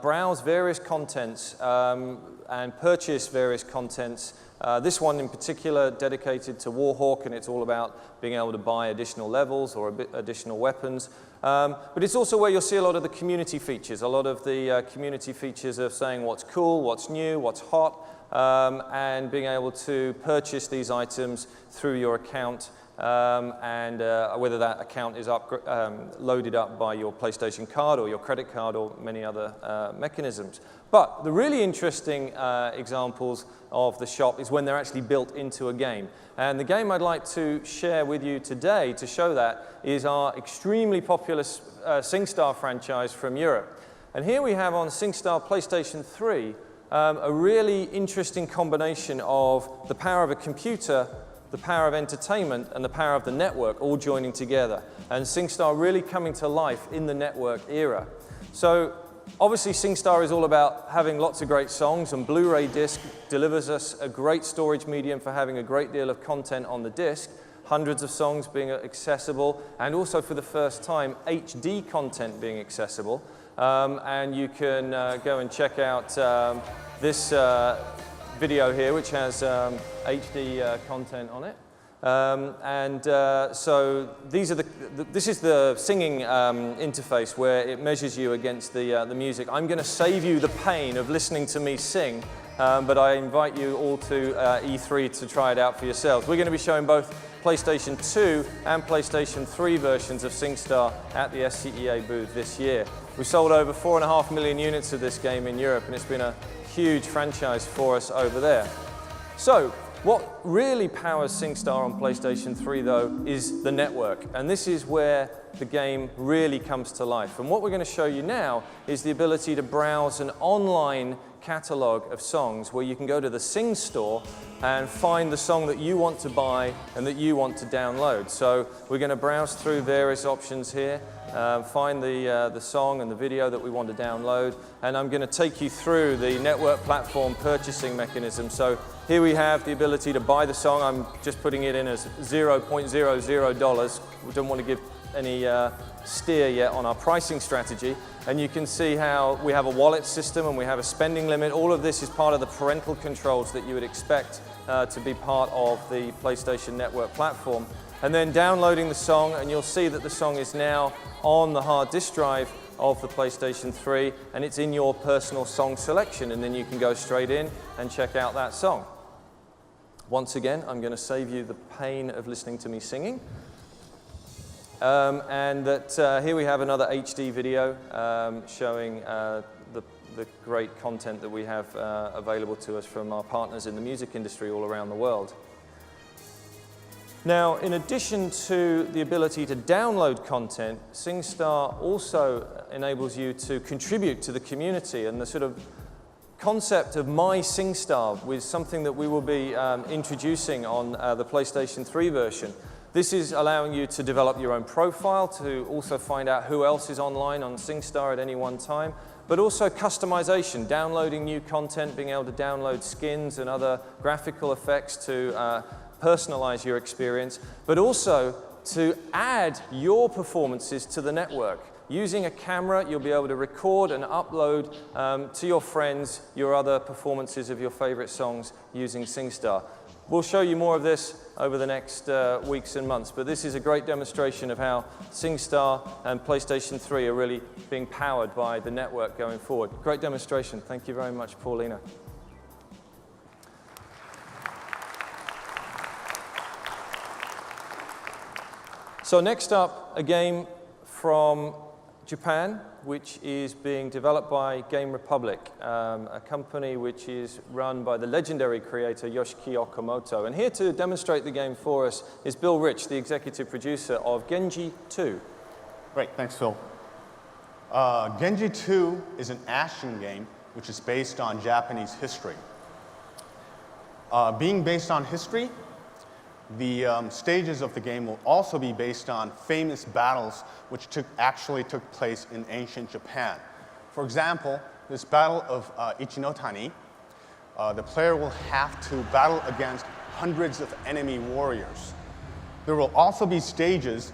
browse various contents and purchase various contents. This one in particular dedicated to Warhawk, and it's all about being able to buy additional levels or additional weapons. But it's also where you'll see a lot of the community features. A lot of the community features of saying what's cool, what's new, what's hot, and being able to purchase these items through your account, and whether that account is loaded up by your PlayStation card or your credit card or many other mechanisms. But the really interesting examples of the shop is when they're actually built into a game. And the game I'd like to share with you today to show that is our extremely popular SingStar franchise from Europe. And here we have on SingStar PlayStation 3 a really interesting combination of the power of a computer, the power of entertainment, and the power of the network all joining together. And SingStar really coming to life in the network era. So obviously SingStar is all about having lots of great songs, and Blu-ray disc delivers us a great storage medium for having a great deal of content on the disc, hundreds of songs being accessible, and also for the first time HD content being accessible. And you can go and check out this video here, which has HD content on it. So this is the singing interface where it measures you against the music. I'm going to save you the pain of listening to me sing, but I invite you all to E3 to try it out for yourselves. We're going to be showing both PlayStation 2 and PlayStation 3 versions of SingStar at the SCEA booth this year. We've sold over 4.5 million units of this game in Europe, and it's been a huge franchise for us over there. So, what really powers SingStar on PlayStation 3, though, is the network. And this is where the game really comes to life. And what we're going to show you now is the ability to browse an online catalog of songs where you can go to the Sing store and find the song that you want to buy and that you want to download. So we're going to browse through various options here, find the song and the video that we want to download, and I'm going to take you through the network platform purchasing mechanism. So here we have the ability to buy the song. I'm just putting it in as $0.00. We don't want to give any steer yet on our pricing strategy. And you can see how we have a wallet system and we have a spending limit. All of this is part of the parental controls that you would expect to be part of the PlayStation Network platform. And then downloading the song, and you'll see that the song is now on the hard disk drive of the PlayStation 3, and it's in your personal song selection, and then you can go straight in and check out that song. Once again, I'm going to save you the pain of listening to me singing. Here we have another HD video showing the great content that we have available to us from our partners in the music industry all around the world. Now, in addition to the ability to download content, SingStar also enables you to contribute to the community, and the sort of concept of My SingStar was something that we will be introducing on the PlayStation 3 version. This is allowing you to develop your own profile, to also find out who else is online on SingStar at any one time, but also customization, downloading new content, being able to download skins and other graphical effects to personalize your experience, but also to add your performances to the network. Using a camera, you'll be able to record and upload to your friends your other performances of your favorite songs using SingStar. We'll show you more of this over the next weeks and months, but this is a great demonstration of how SingStar and PlayStation 3 are really being powered by the network going forward. Great demonstration. Thank you very much, Paulina. So next up, a game from Japan, which is being developed by Game Republic, a company which is run by the legendary creator Yoshiki Okamoto. And here to demonstrate the game for us is Bill Rich, the executive producer of Genji 2. Great, thanks, Phil. Genji 2 is an action game which is based on Japanese history. Being based on history, the stages of the game will also be based on famous battles which actually took place in ancient Japan. For example, this battle of Ichinotani, the player will have to battle against hundreds of enemy warriors. There will also be stages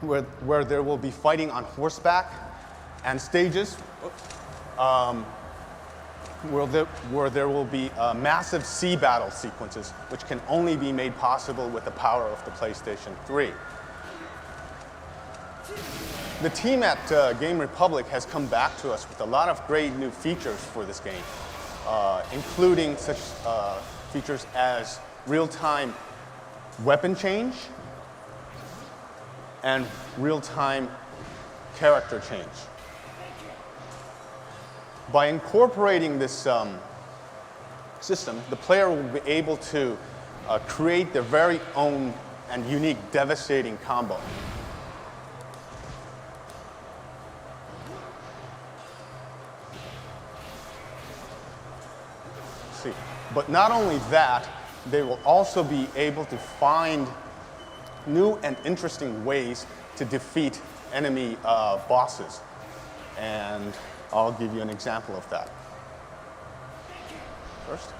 where there will be fighting on horseback, and stages where there will be massive sea battle sequences, which can only be made possible with the power of the PlayStation 3. The team at Game Republic has come back to us with a lot of great new features for this game, including such features as real-time weapon change and real-time character change. By incorporating this system, the player will be able to create their very own and unique devastating combo. Let's see. But not only that, they will also be able to find new and interesting ways to defeat enemy bosses. And I'll give you an example of that. First.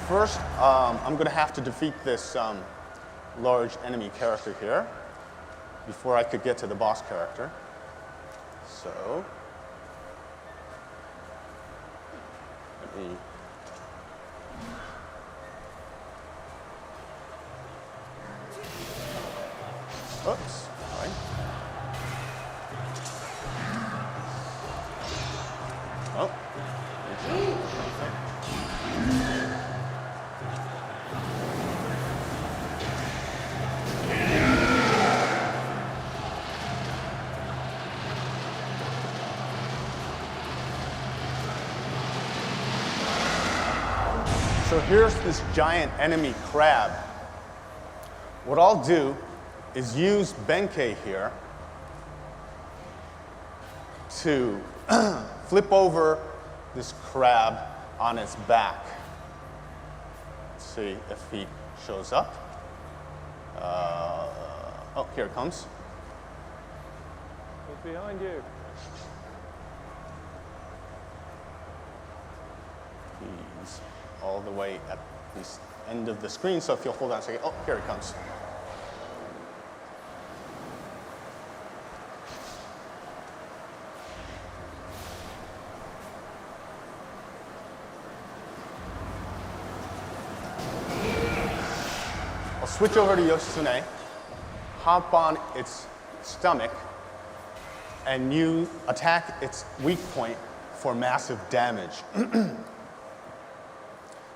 First, I'm going to have to defeat this large enemy character here before I could get to the boss character. So, let me oops, all right. Oh. So here's this giant enemy crab. What I'll do is use Benkei here to flip over this crab on its back. Let's see if he shows up. Oh, here it comes. It's behind you. He's all the way at the end of the screen, so if you'll hold on a second. Oh, here it comes. I'll switch over to Yoshitsune, hop on its stomach, and you attack its weak point for massive damage.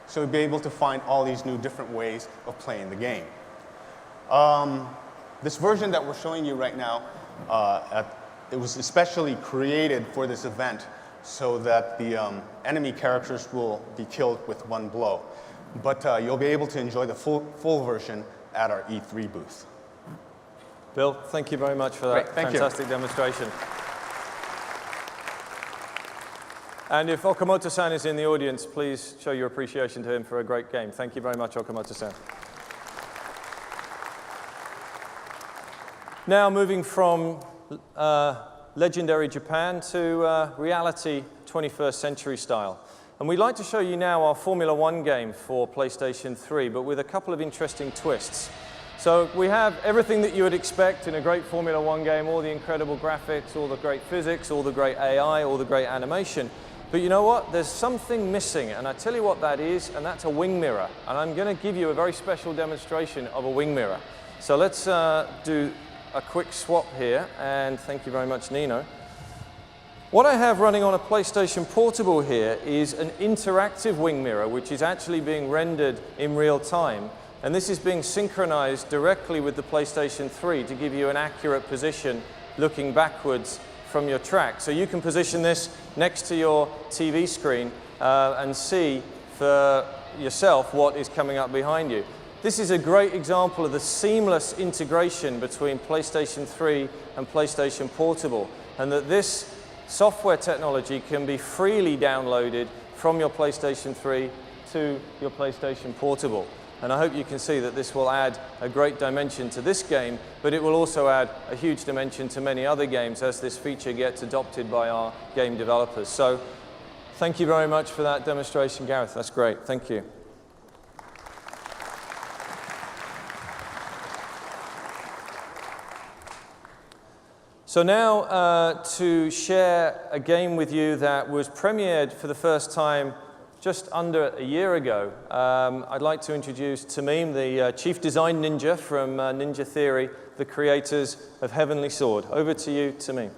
So you'll be able to find all these new different ways of playing the game. This version that we're showing you right now, it was especially created for this event so that the enemy characters will be killed with one blow. But you'll be able to enjoy the full version at our E3 booth. Bill, thank you very much for that fantastic demonstration. And if Okamoto-san is in the audience, please show your appreciation to him for a great game. Thank you very much, Okamoto-san. Now moving from legendary Japan to reality 21st century style. And we'd like to show you now our Formula One game for PlayStation 3, but with a couple of interesting twists. So we have everything that you would expect in a great Formula One game, all the incredible graphics, all the great physics, all the great AI, all the great animation. But you know what? There's something missing, and I tell you what that is, and that's a wing mirror. And I'm going to give you a very special demonstration of a wing mirror. So let's do a quick swap here, and thank you very much, Nino. What I have running on a PlayStation Portable here is an interactive wing mirror, which is actually being rendered in real time. And this is being synchronized directly with the PlayStation 3 to give you an accurate position looking backwards from your track. So you can position this next to your TV screen and see for yourself what is coming up behind you. This is a great example of the seamless integration between PlayStation 3 and PlayStation Portable, and that this software technology can be freely downloaded from your PlayStation 3 to your PlayStation Portable. And I hope you can see that this will add a great dimension to this game, but it will also add a huge dimension to many other games as this feature gets adopted by our game developers. So thank you very much for that demonstration, Gareth. That's great. Thank you. So now to share a game with you that was premiered for the first time just under a year ago. I'd like to introduce Tamim, the chief design ninja from Ninja Theory, the creators of Heavenly Sword. Over to you, Tamim.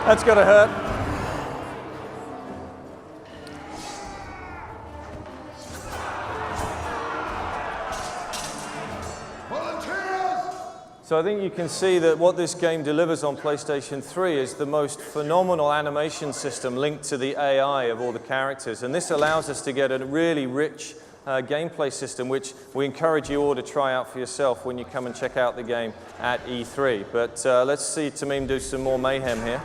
That's gotta hurt. So I think you can see that what this game delivers on PlayStation 3 is the most phenomenal animation system linked to the AI of all the characters. And this allows us to get a really rich gameplay system, which we encourage you all to try out for yourself when you come and check out the game at E3. But let's see Tamim do some more mayhem here.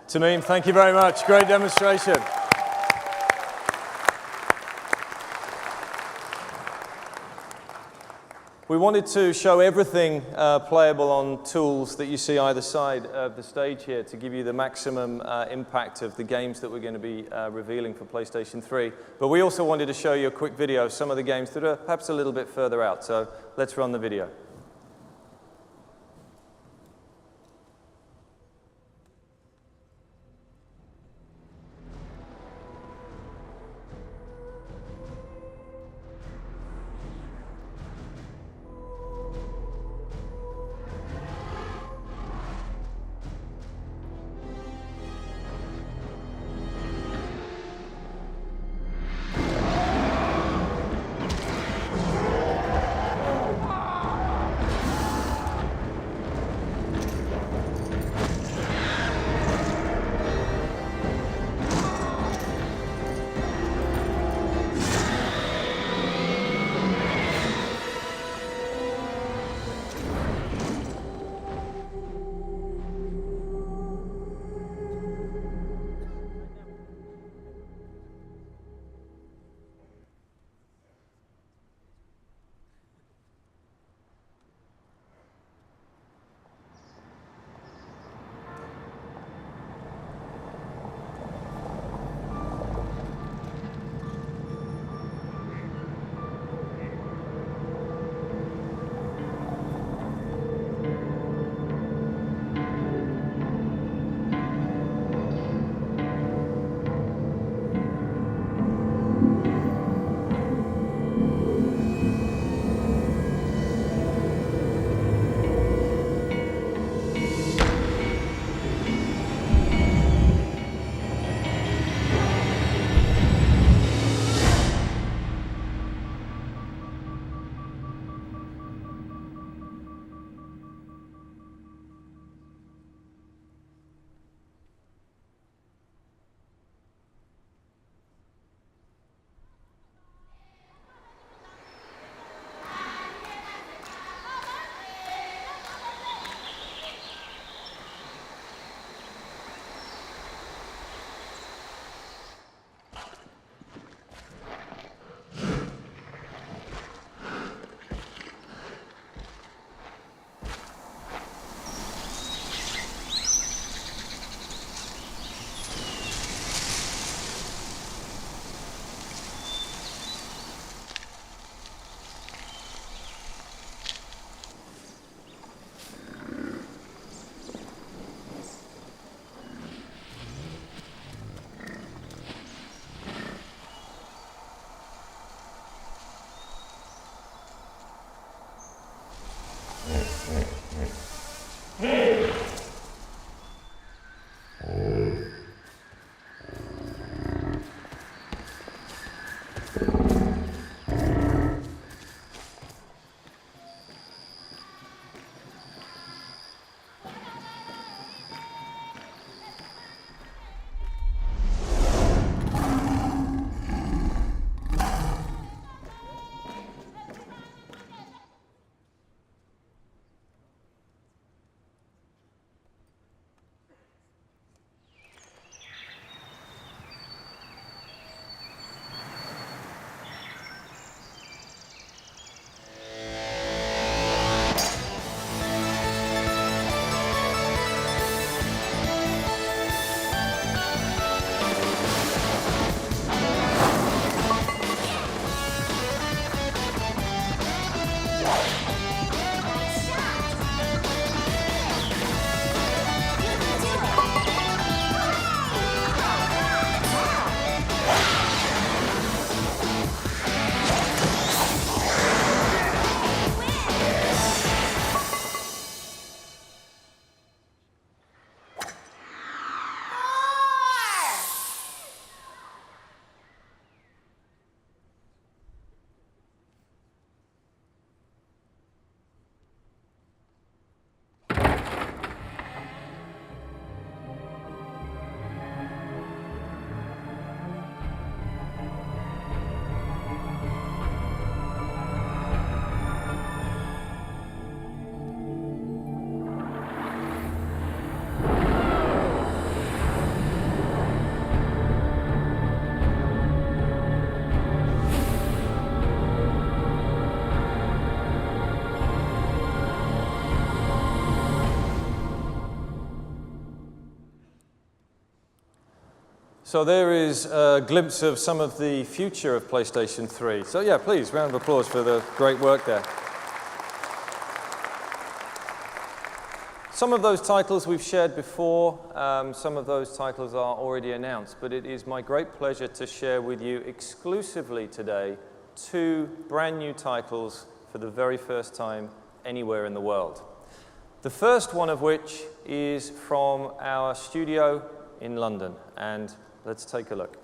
Tamim, thank you very much. Great demonstration. We wanted to show everything playable on tools that you see either side of the stage here to give you the maximum impact of the games that we're going to be revealing for PlayStation 3. But we also wanted to show you a quick video of some of the games that are perhaps a little bit further out. So let's run the video. So there is a glimpse of some of the future of PlayStation 3. So yeah, please, round of applause for the great work there. Some of those titles we've shared before, some of those titles are already announced, but it is my great pleasure to share with you exclusively today 2 brand new titles for the very first time anywhere in the world. The first one of which is from our studio in London, and let's take a look.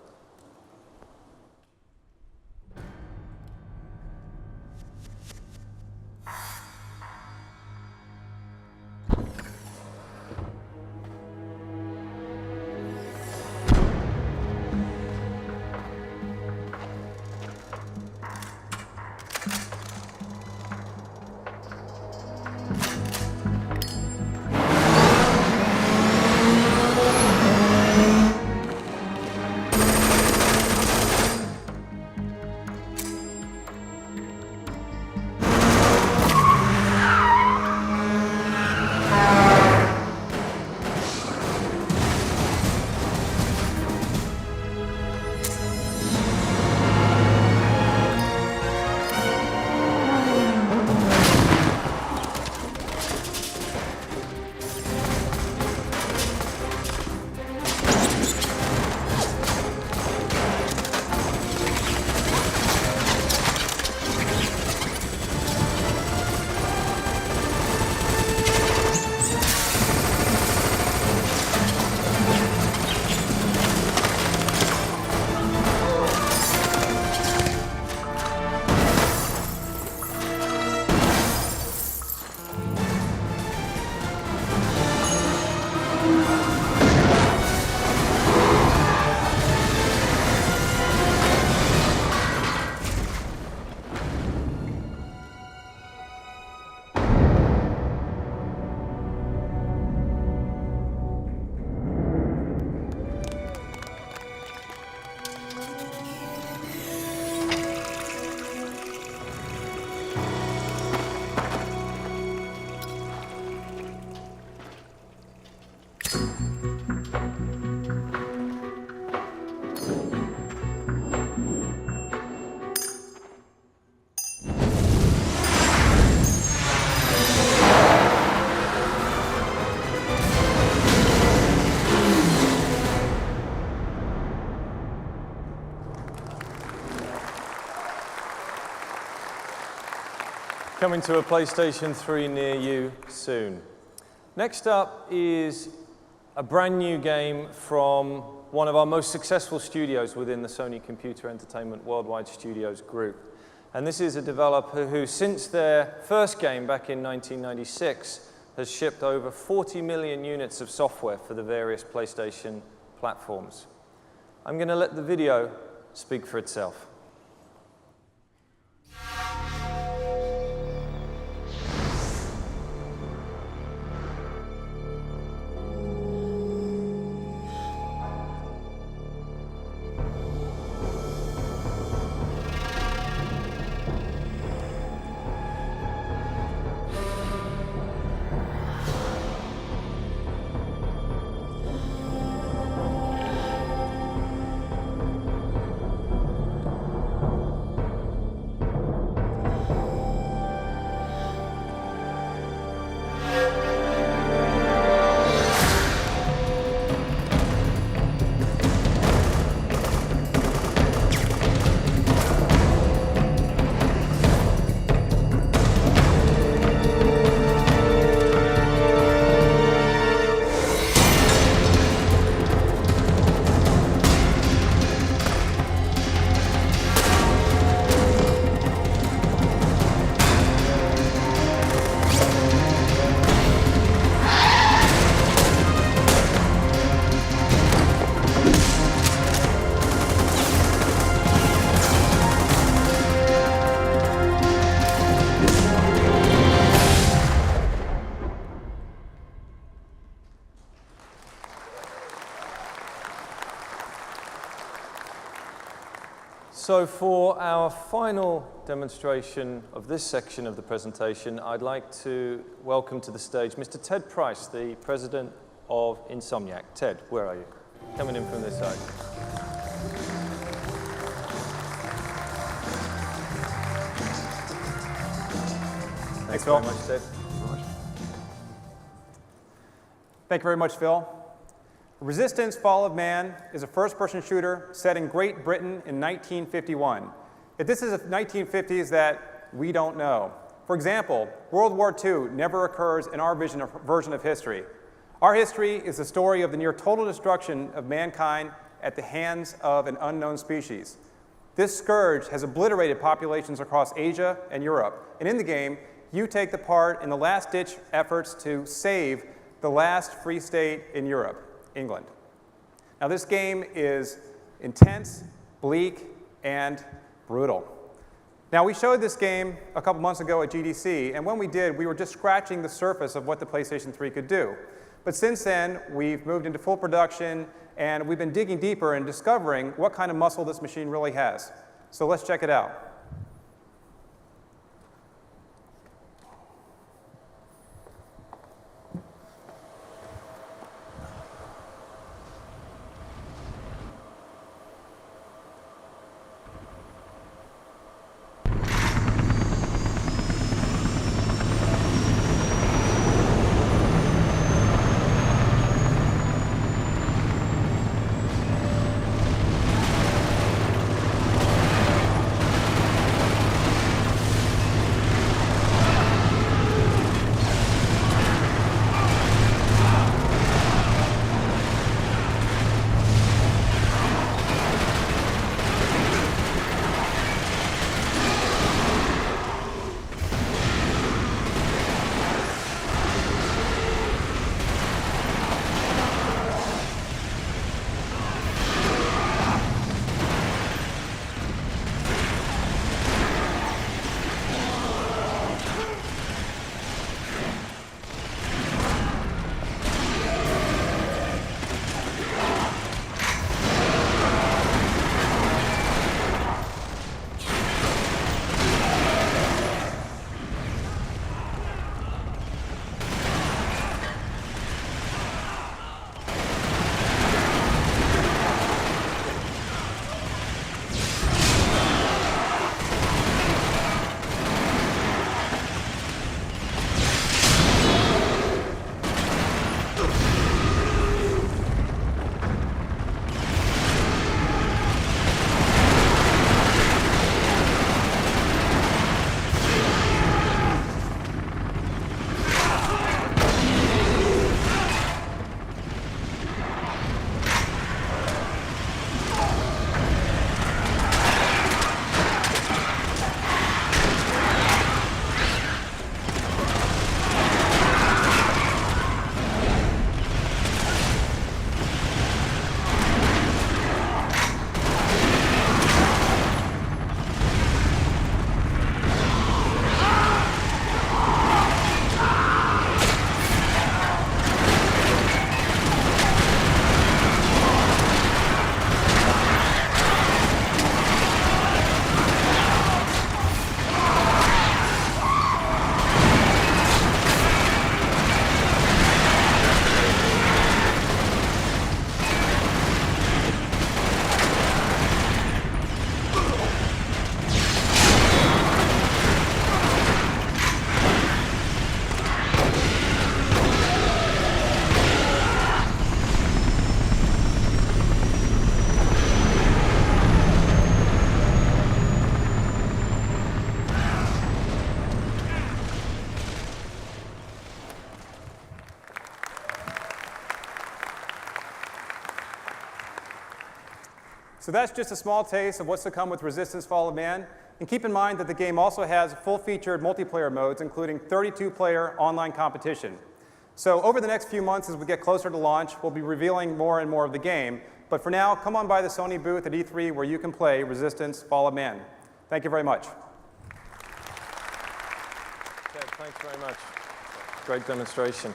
Coming to a PlayStation 3 near you soon. Next up is a brand new game from one of our most successful studios within the Sony Computer Entertainment Worldwide Studios group. And this is a developer who, since their first game back in 1996, has shipped over 40 million units of software for the various PlayStation platforms. I'm going to let the video speak for itself. So for our final demonstration of this section of the presentation, I'd like to welcome to the stage Mr. Ted Price, the president of Insomniac. Ted, where are you? Coming in from this side. Thanks, Phil. very much, Ted. Thank you very much, Phil. Resistance: Fall of Man is a first-person shooter set in Great Britain in 1951. If this is the 1950s that we don't know. For example, World War II never occurs in our version of history. Our history is the story of the near total destruction of mankind at the hands of an unknown species. This scourge has obliterated populations across Asia and Europe. And in the game, you take the part in the last-ditch efforts to save the last free state in Europe, England. Now, this game is intense, bleak, and brutal. Now, we showed this game a couple months ago at GDC, and when we did, we were just scratching the surface of what the PlayStation 3 could do. But since then, we've moved into full production, and we've been digging deeper and discovering what kind of muscle this machine really has. So let's check it out. So that's just a small taste of what's to come with Resistance: Fall of Man. And keep in mind that the game also has full-featured multiplayer modes, including 32-player online competition. So over the next few months, as we get closer to launch, we'll be revealing more and more of the game. But for now, come on by the Sony booth at E3 where you can play Resistance: Fall of Man. Thank you very much. Ted, thanks very much. Great demonstration.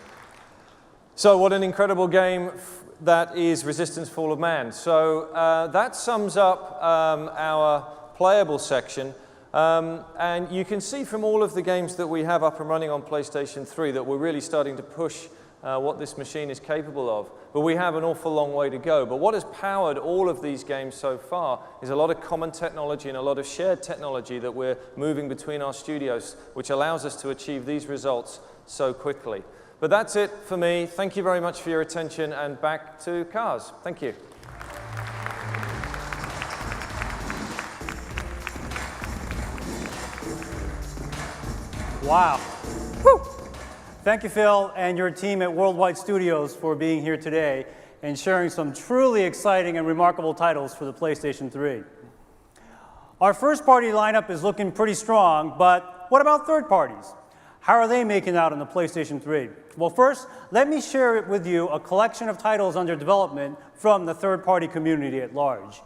So what an incredible game that is Resistance: Fall of Man. So that sums up our playable section. And you can see from all of the games that we have up and running on PlayStation 3 that we're really starting to push what this machine is capable of. But we have an awful long way to go. But what has powered all of these games so far is a lot of common technology and a lot of shared technology that we're moving between our studios, which allows us to achieve these results so quickly. But that's it for me. Thank you very much for your attention, and back to Cars. Thank you. Wow. Woo. Thank you, Phil, and your team at Worldwide Studios for being here today and sharing some truly exciting and remarkable titles for the PlayStation 3. Our first-party lineup is looking pretty strong, but what about third parties? How are they making out on the PlayStation 3? Well, first, let me share with you a collection of titles under development from the third-party community at large.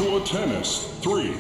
Virtual Tennis 3.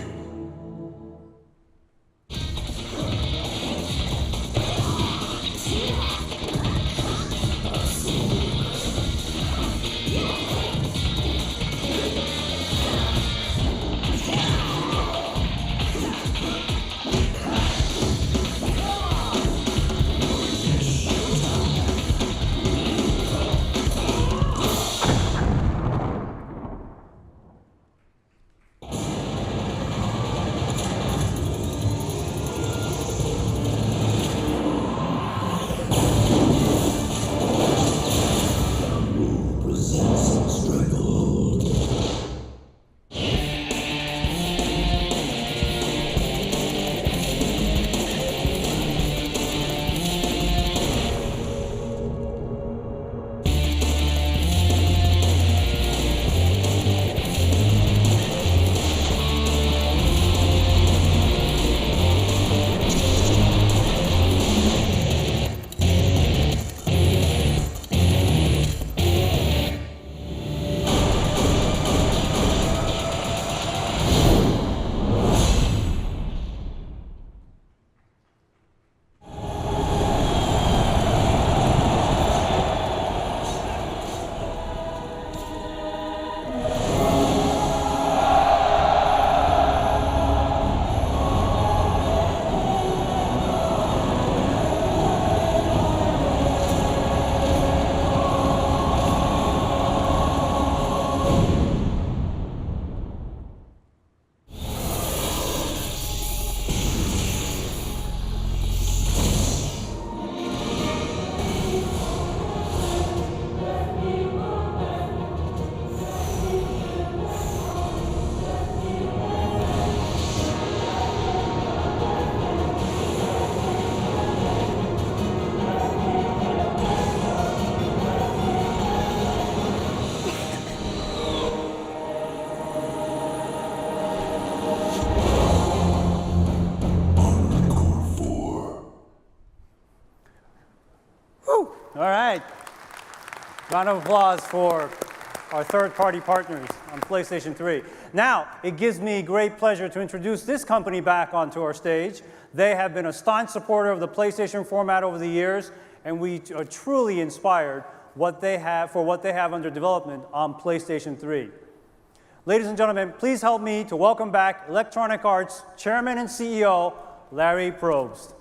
Round of applause for our third-party partners on PlayStation 3. Now, it gives me great pleasure to introduce this company back onto our stage. They have been a staunch supporter of the PlayStation format over the years, and we are truly inspired what they have under development on PlayStation 3. Ladies and gentlemen, please help me to welcome back Electronic Arts Chairman and CEO, Larry Probst.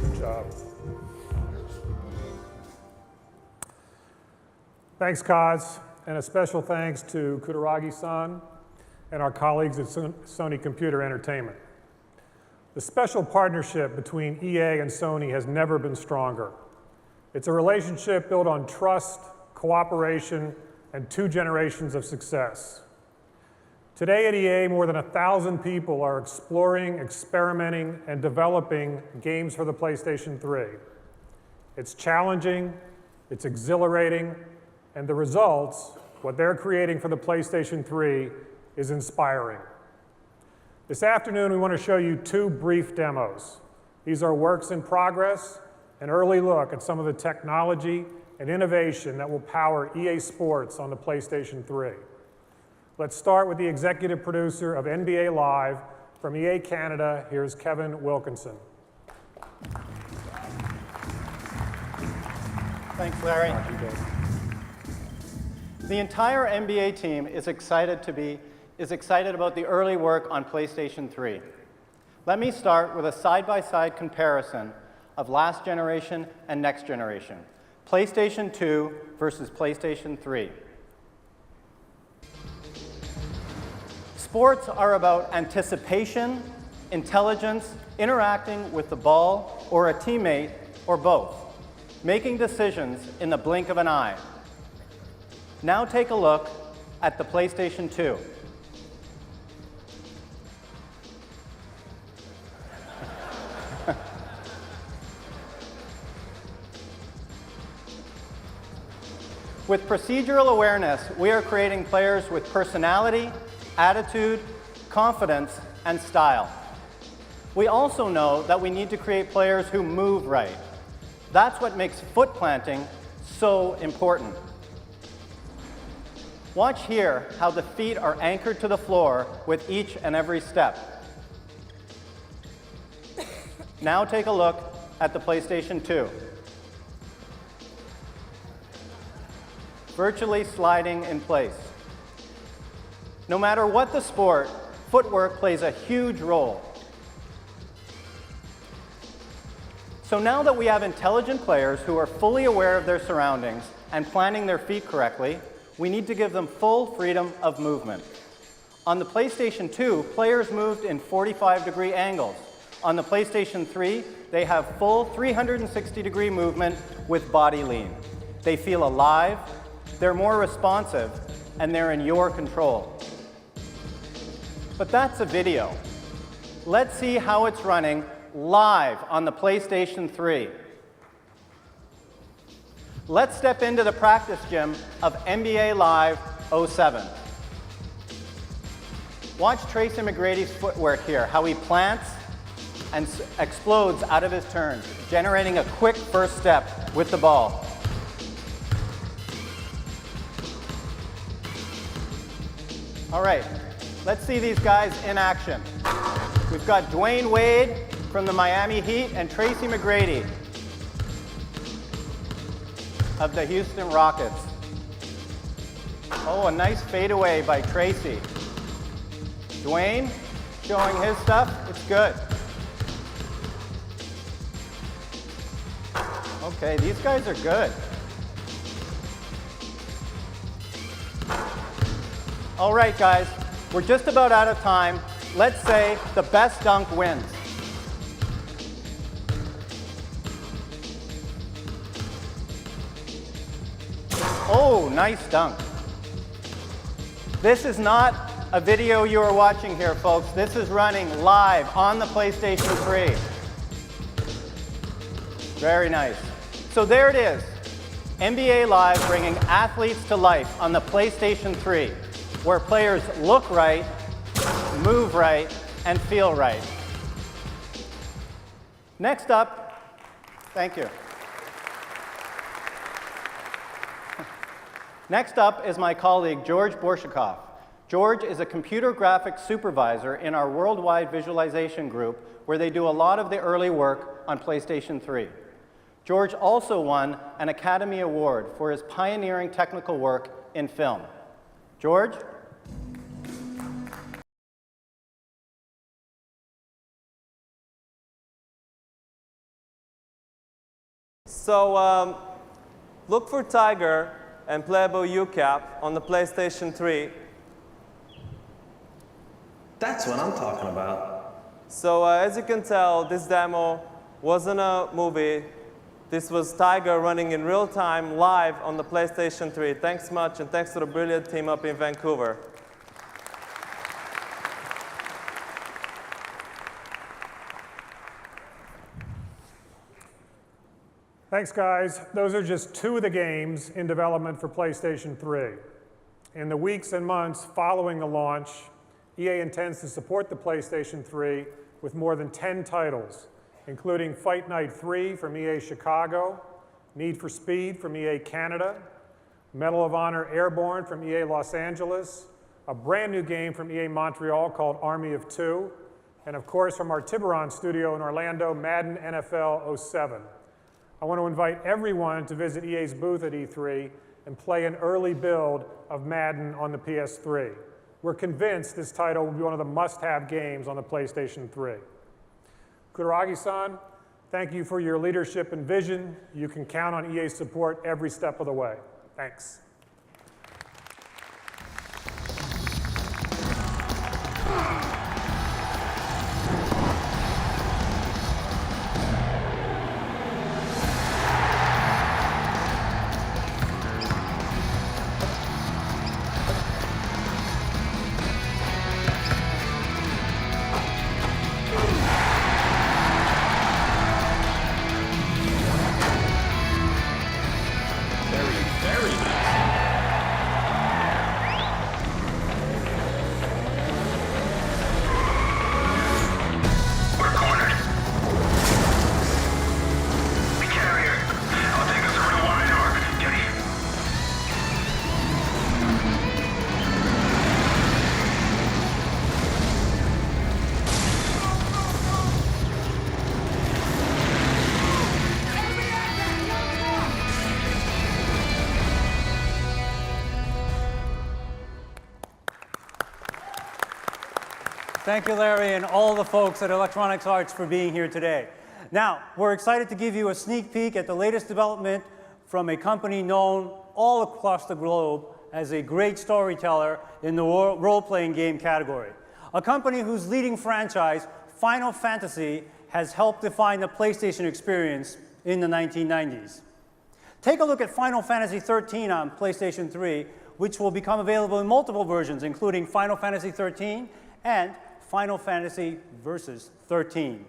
Good job. Thanks, Kaz, and a special thanks to Kutaragi-san and our colleagues at Sony Computer Entertainment. The special partnership between EA and Sony has never been stronger. It's a relationship built on trust, cooperation, and 2 generations of success. Today at EA, more than 1,000 people are exploring, experimenting, and developing games for the PlayStation 3. It's challenging, it's exhilarating, and the results, what they're creating for the PlayStation 3, is inspiring. This afternoon, we want to show you 2 brief demos. These are works in progress, an early look at some of the technology and innovation that will power EA Sports on the PlayStation 3. Let's start with the executive producer of NBA Live from EA Canada. Here's Kevin Wilkinson. Thanks, Larry. The entire NBA team is excited about the early work on PlayStation 3. Let me start with a side-by-side comparison of last generation and next generation, PlayStation 2 versus PlayStation 3. Sports are about anticipation, intelligence, interacting with the ball or a teammate or both, making decisions in the blink of an eye. Now take a look at the PlayStation 2. With procedural awareness, we are creating players with personality, attitude, confidence, and style. We also know that we need to create players who move right. That's what makes foot planting so important. Watch here how the feet are anchored to the floor with each and every step. Now take a look at the PlayStation 2. Virtually sliding in place. No matter what the sport, footwork plays a huge role. So now that we have intelligent players who are fully aware of their surroundings and planning their feet correctly, we need to give them full freedom of movement. On the PlayStation 2, players moved in 45-degree angles. On the PlayStation 3, they have full 360-degree movement with body lean. They feel alive, they're more responsive, and they're in your control. But that's a video. Let's see how it's running live on the PlayStation 3. Let's step into the practice gym of NBA Live 07. Watch Tracy McGrady's footwork here, how he plants and explodes out of his turns, generating a quick first step with the ball. All right, let's see these guys in action. We've got Dwayne Wade from the Miami Heat and Tracy McGrady of the Houston Rockets. Oh, a nice fadeaway by Tracy. Dwayne showing his stuff. It's good. Okay, these guys are good. All right, guys, we're just about out of time. Let's say the best dunk wins. Oh, nice dunk. This is not a video you are watching here, folks. This is running live on the PlayStation 3. Very nice. So there it is. NBA Live bringing athletes to life on the PlayStation 3, where players look right, move right, and feel right. Next up, thank you. Next up is my colleague, George Borshakov. George is a computer graphics supervisor in our worldwide visualization group, where they do a lot of the early work on PlayStation 3. George also won an Academy Award for his pioneering technical work in film. George? So look for Tiger and playable UCAP on the PlayStation 3. That's what I'm talking about. So as you can tell, this demo wasn't a movie. This was Tiger running in real time, live on the PlayStation 3. Thanks much, and thanks to the brilliant team up in Vancouver. Thanks, guys. Those are just two of the games in development for PlayStation 3. In the weeks and months following the launch, EA intends to support the PlayStation 3 with more than 10 titles, including Fight Night 3 from EA Chicago, Need for Speed from EA Canada, Medal of Honor Airborne from EA Los Angeles, a brand new game from EA Montreal called Army of Two, and of course from our Tiburon studio in Orlando, Madden NFL 07. I want to invite everyone to visit EA's booth at E3 and play an early build of Madden on the PS3. We're convinced this title will be one of the must-have games on the PlayStation 3. Kutaragi-san, thank you for your leadership and vision. You can count on EA's support every step of the way. Thanks. Thank you, Larry, and all the folks at Electronics Arts for being here today. Now, we're excited to give you a sneak peek at the latest development from a company known all across the globe as a great storyteller in the role-playing game category. A company whose leading franchise, Final Fantasy, has helped define the PlayStation experience in the 1990s. Take a look at Final Fantasy XIII on PlayStation 3, which will become available in multiple versions, including Final Fantasy XIII and Final Fantasy Versus 13.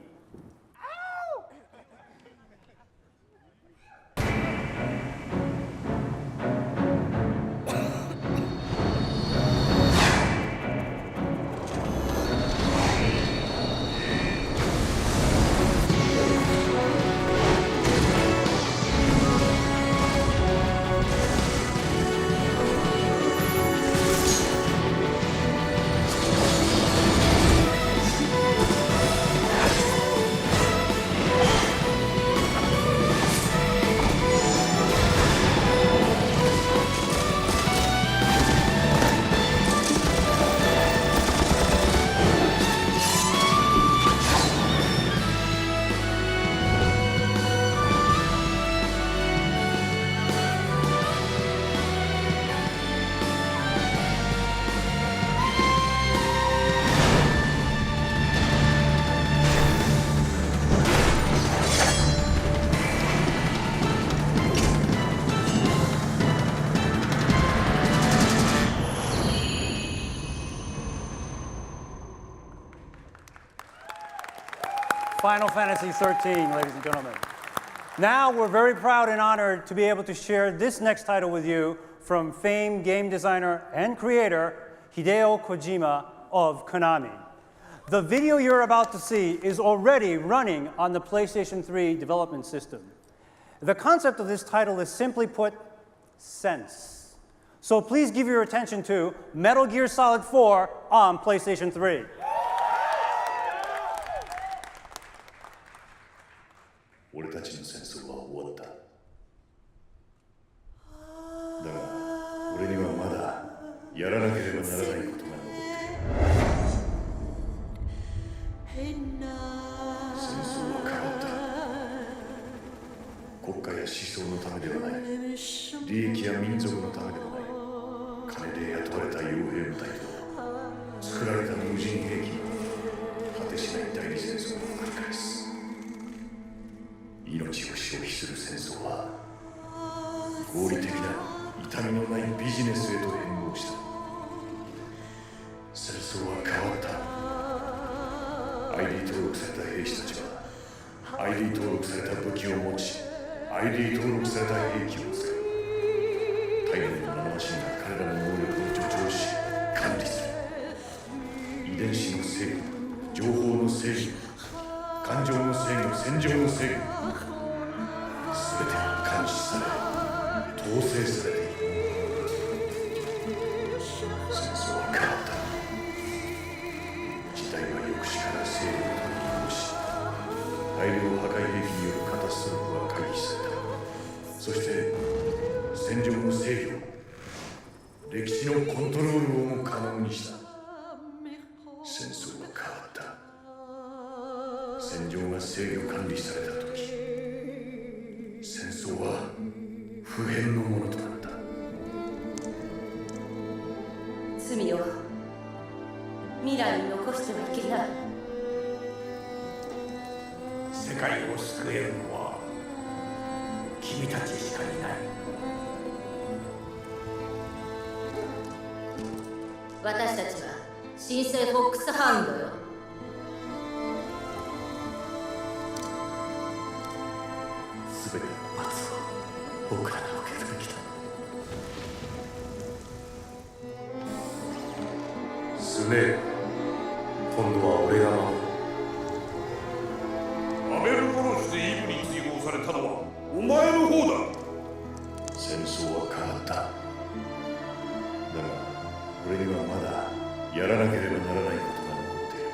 Final Fantasy XIII, ladies and gentlemen. Now we're very proud and honored to be able to share this next title with you from famed game designer and creator Hideo Kojima of Konami. The video you're about to see is already running on the PlayStation 3 development system. The concept of this title is simply put, sense. So please give your attention to Metal Gear Solid 4 on PlayStation 3. 俺たちの戦争は終わった。だが、俺にはまだやらなければならないことが残っている。戦争は変わった。国家や思想のためではない。利益や民族のためでもない。金で雇われた傭兵部隊と作られた無人兵器の果てしない代理戦争を繰り返す。命を消費する戦争は合理的な痛みのないビジネスへと変貌した。戦争は変わった。 ID 登録された兵士たちは ID 登録された武器を持ち ID 登録された兵器を使う。大量の生マシンが彼らの能力を助長し管理する。遺伝子の制御、情報の制御、感情の制御、戦場の制御、全てが監視され統制されている。戦争は変わった。時代は抑止から勢力と移動し、大量破壊兵器によるカタストロフは回避された。そして戦場の制御、歴史のコントロールをも可能にした。戦争は変わった。戦場が制御管理された時、戦争は不変のものとなった。罪を未来に残してはいけない。世界を救えるのは君たちしかいない。私たちは新生フォックスハウンドよ。全ての罰を僕らが受けるべきだ。スネーク、今度は俺が守る。アベル殺しでイブに追放されたのはお前の方だ。戦争は変わった。だが俺にはまだやらなければならないことが残っている。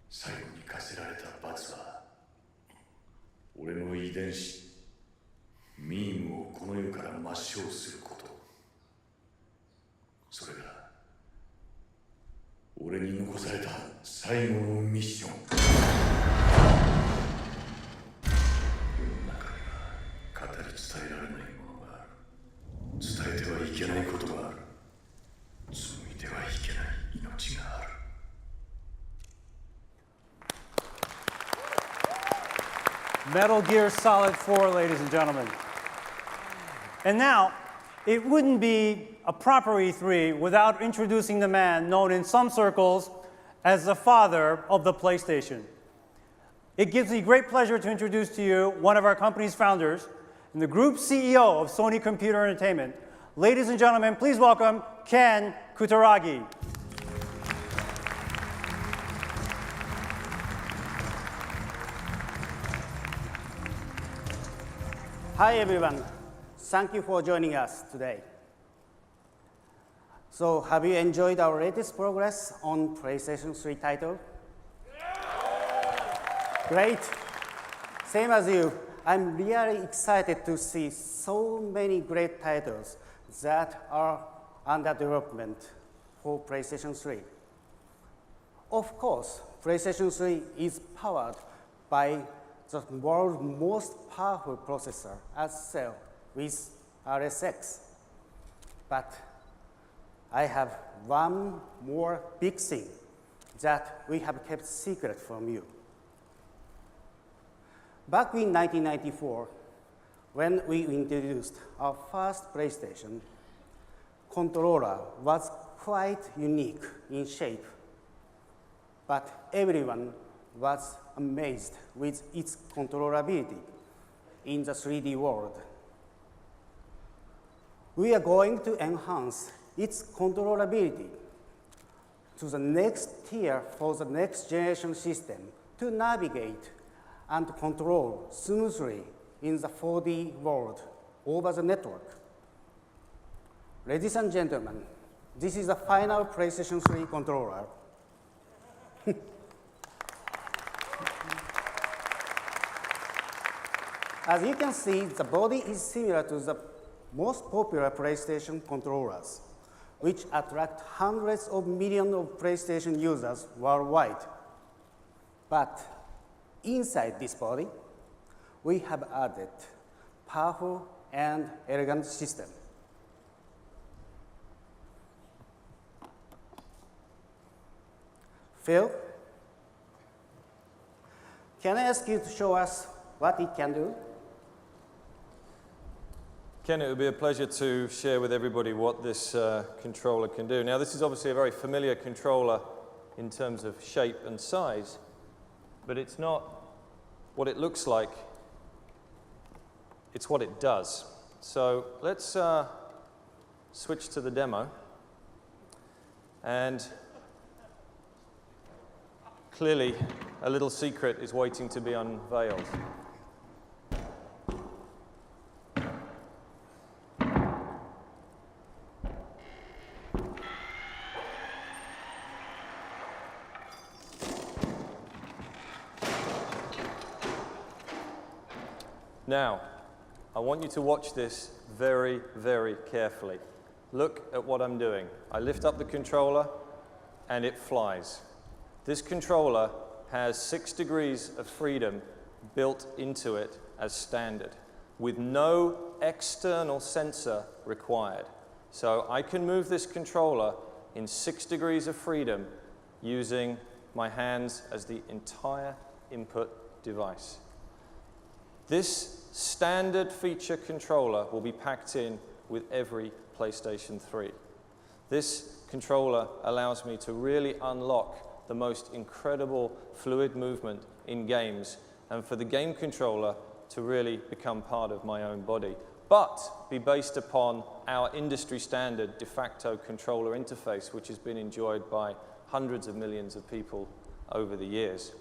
最後に課せられた罰は俺の遺伝子ミームをこの世から抹消すること。それが俺に残された最後のミッション。世の中には語り伝えられないものがある。伝えてはいけないことがある。紡いではいけない命がある。Metal Gear Solid 4, ladies and gentlemen. And now, it wouldn't be a proper E3 without introducing the man known in some circles as the father of the PlayStation. It gives me great pleasure to introduce to you one of our company's founders and the group CEO of Sony Computer Entertainment. Ladies and gentlemen, please welcome Ken Kutaragi. Hi everyone, thank you for joining us today. So have you enjoyed our latest progress on PlayStation 3 title? Great, same as you, I'm really excited to see so many great titles that are under development for PlayStation 3. Of course, PlayStation 3 is powered by the world's most powerful processor as cell with RSX. But I have one more big thing that we have kept secret from you. Back in 1994, when we introduced our first PlayStation, controller was quite unique in shape, but everyone was amazed with its controllability in the 3D world. We are going to enhance its controllability to the next tier for the next generation system to navigate and control smoothly in the 4D world over the network. Ladies and gentlemen, this is the final PlayStation 3 controller. As you can see, the body is similar to the most popular PlayStation controllers, which attract hundreds of millions of PlayStation users worldwide. But inside this body, we have added powerful and elegant system. Phil, can I ask you to show us what it can do? Ken, it would be a pleasure to share with everybody what this controller can do. Now, this is obviously a very familiar controller in terms of shape and size, but it's not what it looks like, it's what it does. So let's switch to the demo. And clearly, a little secret is waiting to be unveiled. Now, I want you to watch this very, very carefully. Look at what I'm doing. I lift up the controller, and it flies. This controller has 6 degrees of freedom built into it as standard, with no external sensor required. So I can move this controller in 6 degrees of freedom using my hands as the entire input device. This standard feature controller will be packed in with every PlayStation 3. This controller allows me to really unlock the most incredible fluid movement in games, and for the game controller to really become part of my own body, but be based upon our industry standard de facto controller interface, which has been enjoyed by hundreds of millions of people over the years.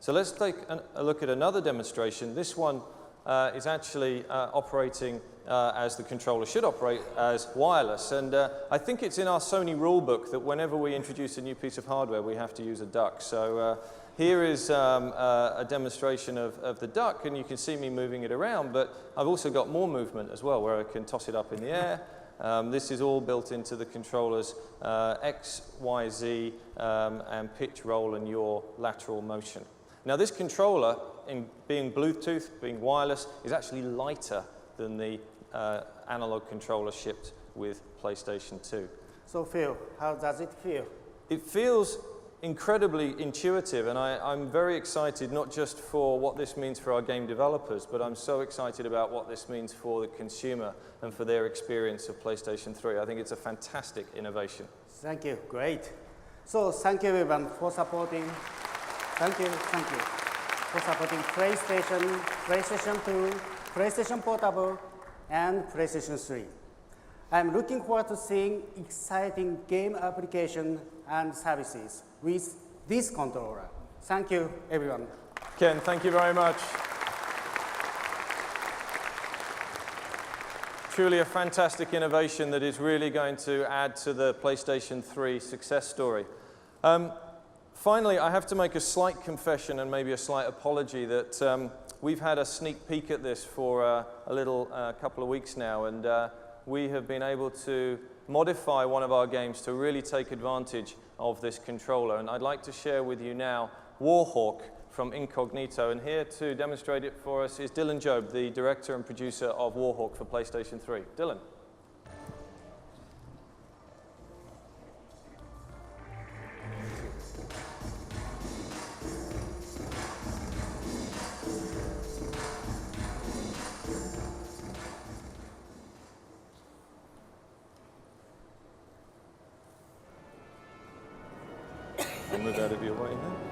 So let's take a look at another demonstration. This one is actually operating as the controller should operate, as wireless. And I think it's in our Sony rulebook that whenever we introduce a new piece of hardware, we have to use a duck. So here is a demonstration of the duck, and you can see me moving it around, but I've also got more movement as well, where I can toss it up in the air. This is all built into the controller's X, Y, Z, and pitch, roll, and yaw lateral motion. Now, this controller, in being Bluetooth, being wireless, is actually lighter than the analog controller shipped with PlayStation 2. So Phil, how does it feel? It feels incredibly intuitive, and I'm very excited not just for what this means for our game developers, but I'm so excited about what this means for the consumer and for their experience of PlayStation 3. I think it's a fantastic innovation. Thank you, great. So thank you everyone for supporting. Thank you for supporting PlayStation, PlayStation 2, PlayStation Portable, and PlayStation 3. I'm looking forward to seeing exciting game applications and services with this controller. Thank you, everyone. Ken, thank you very much. Truly a fantastic innovation that is really going to add to the PlayStation 3 success story. Finally, I have to make a slight confession and maybe a slight apology that we've had a sneak peek at this for a little couple of weeks now, and we have been able to modify one of our games to really take advantage of this controller. And I'd like to share with you now Warhawk from Incognito. And here to demonstrate it for us is Dylan Job, the director and producer of Warhawk for PlayStation 3. Dylan. move out of your way there.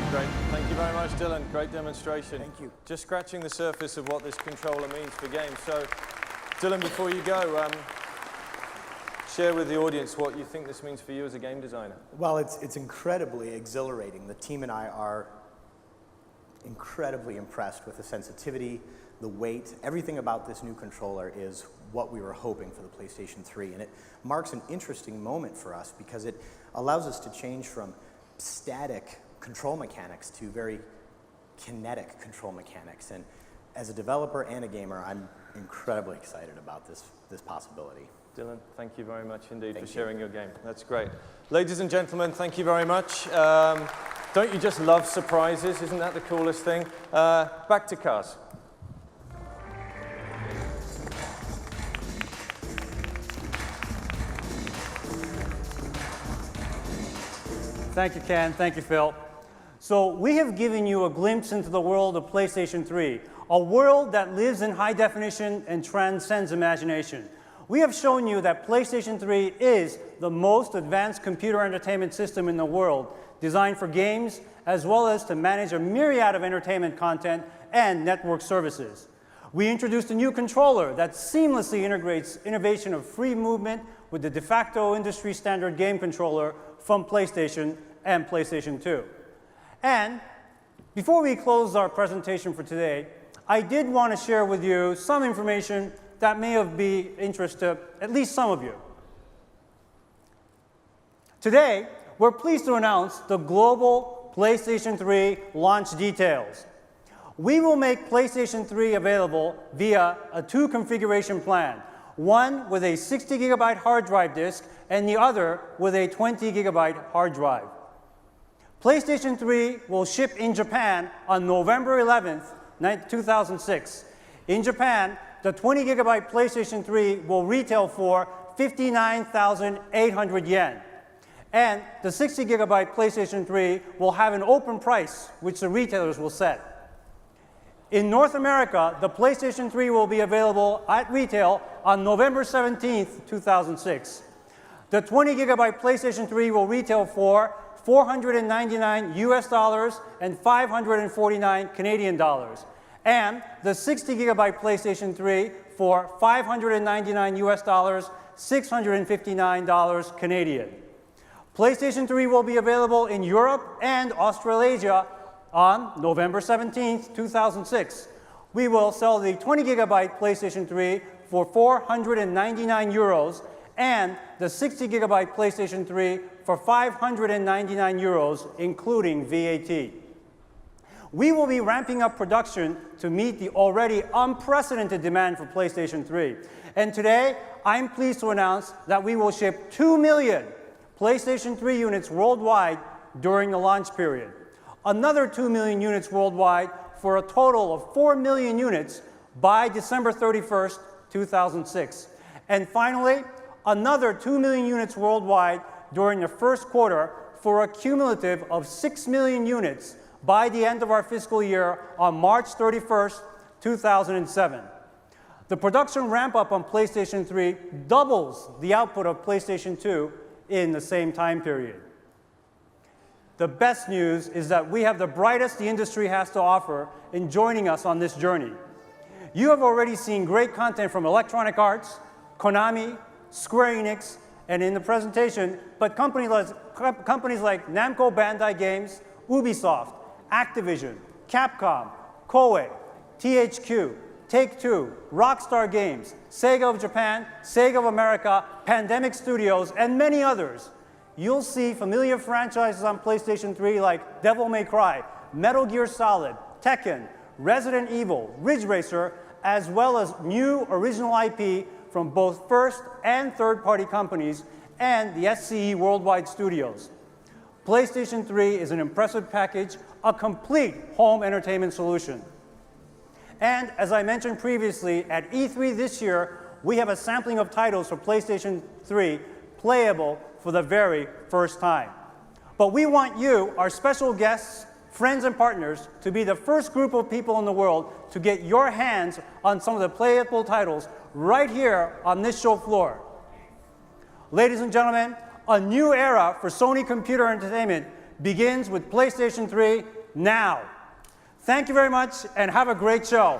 Great. Thank you very much, Dylan. Great demonstration. Thank you. Just scratching the surface of what this controller means for games. So, Dylan, before you go, share with the audience what you think this means for you as a game designer. Well, it's incredibly exhilarating. The team and I are incredibly impressed with the sensitivity, the weight. Everything about this new controller is what we were hoping for the PlayStation 3. And it marks an interesting moment for us because it allows us to change from static control mechanics to very kinetic control mechanics. And as a developer and a gamer, I'm incredibly excited about this possibility. Dylan, thank you very much indeed Thank for you. sharing your game. That's great. Ladies and gentlemen, thank you very much. Don't you just love surprises? Isn't that the coolest thing? Back to cars. Thank you, Ken. Thank you, Phil. So we have given you a glimpse into the world of PlayStation 3, a world that lives in high definition and transcends imagination. We have shown you that PlayStation 3 is the most advanced computer entertainment system in the world, designed for games as well as to manage a myriad of entertainment content and network services. We introduced a new controller that seamlessly integrates innovation of free movement with the de facto industry standard game controller from PlayStation and PlayStation 2. And before we close our presentation for today, I did want to share with you some information that may be of interest to at least some of you. Today, we're pleased to announce the global PlayStation 3 launch details. We will make PlayStation 3 available via a two configuration plan, one with a 60 gigabyte hard drive disk and the other with a 20 gigabyte hard drive. PlayStation 3 will ship in Japan on November 11th, 2006. In Japan, the 20 gigabyte PlayStation 3 will retail for 59,800 yen. And the 60 gigabyte PlayStation 3 will have an open price, which the retailers will set. In North America, the PlayStation 3 will be available at retail on November 17th, 2006. The 20 gigabyte PlayStation 3 will retail for $499 US and 549 Canadian dollars. And the 60 gigabyte PlayStation 3 for $599 US, $659 Canadian. PlayStation 3 will be available in Europe and Australasia on November 17th, 2006. We will sell the 20 gigabyte PlayStation 3 for 499 euros and the 60 gigabyte PlayStation 3 for 599 euros, including VAT. We will be ramping up production to meet the already unprecedented demand for PlayStation 3. And today, I'm pleased to announce that we will ship 2 million PlayStation 3 units worldwide during the launch period. Another 2 million units worldwide for a total of 4 million units by December 31st, 2006. And finally, another 2 million units worldwide during the first quarter for a cumulative of 6 million units by the end of our fiscal year on March 31st, 2007. The production ramp-up on PlayStation 3 doubles the output of PlayStation 2 in the same time period. The best news is that we have the brightest the industry has to offer in joining us on this journey. You have already seen great content from Electronic Arts, Konami, Square Enix, and in the presentation, but companies like Namco Bandai Games, Ubisoft, Activision, Capcom, Koei, THQ, Take-Two, Rockstar Games, Sega of Japan, Sega of America, Pandemic Studios, and many others. You'll see familiar franchises on PlayStation 3 like Devil May Cry, Metal Gear Solid, Tekken, Resident Evil, Ridge Racer, as well as new original IP from both first and third-party companies and the SCE Worldwide Studios. PlayStation 3 is an impressive package, a complete home entertainment solution. And as I mentioned previously, at E3 this year, we have a sampling of titles for PlayStation 3 playable for the very first time. But we want you, our special guests, friends and partners, to be the first group of people in the world to get your hands on some of the playable titles right here on this show floor. Ladies and gentlemen, a new era for Sony Computer Entertainment begins with PlayStation 3 now. Thank you very much and have a great show.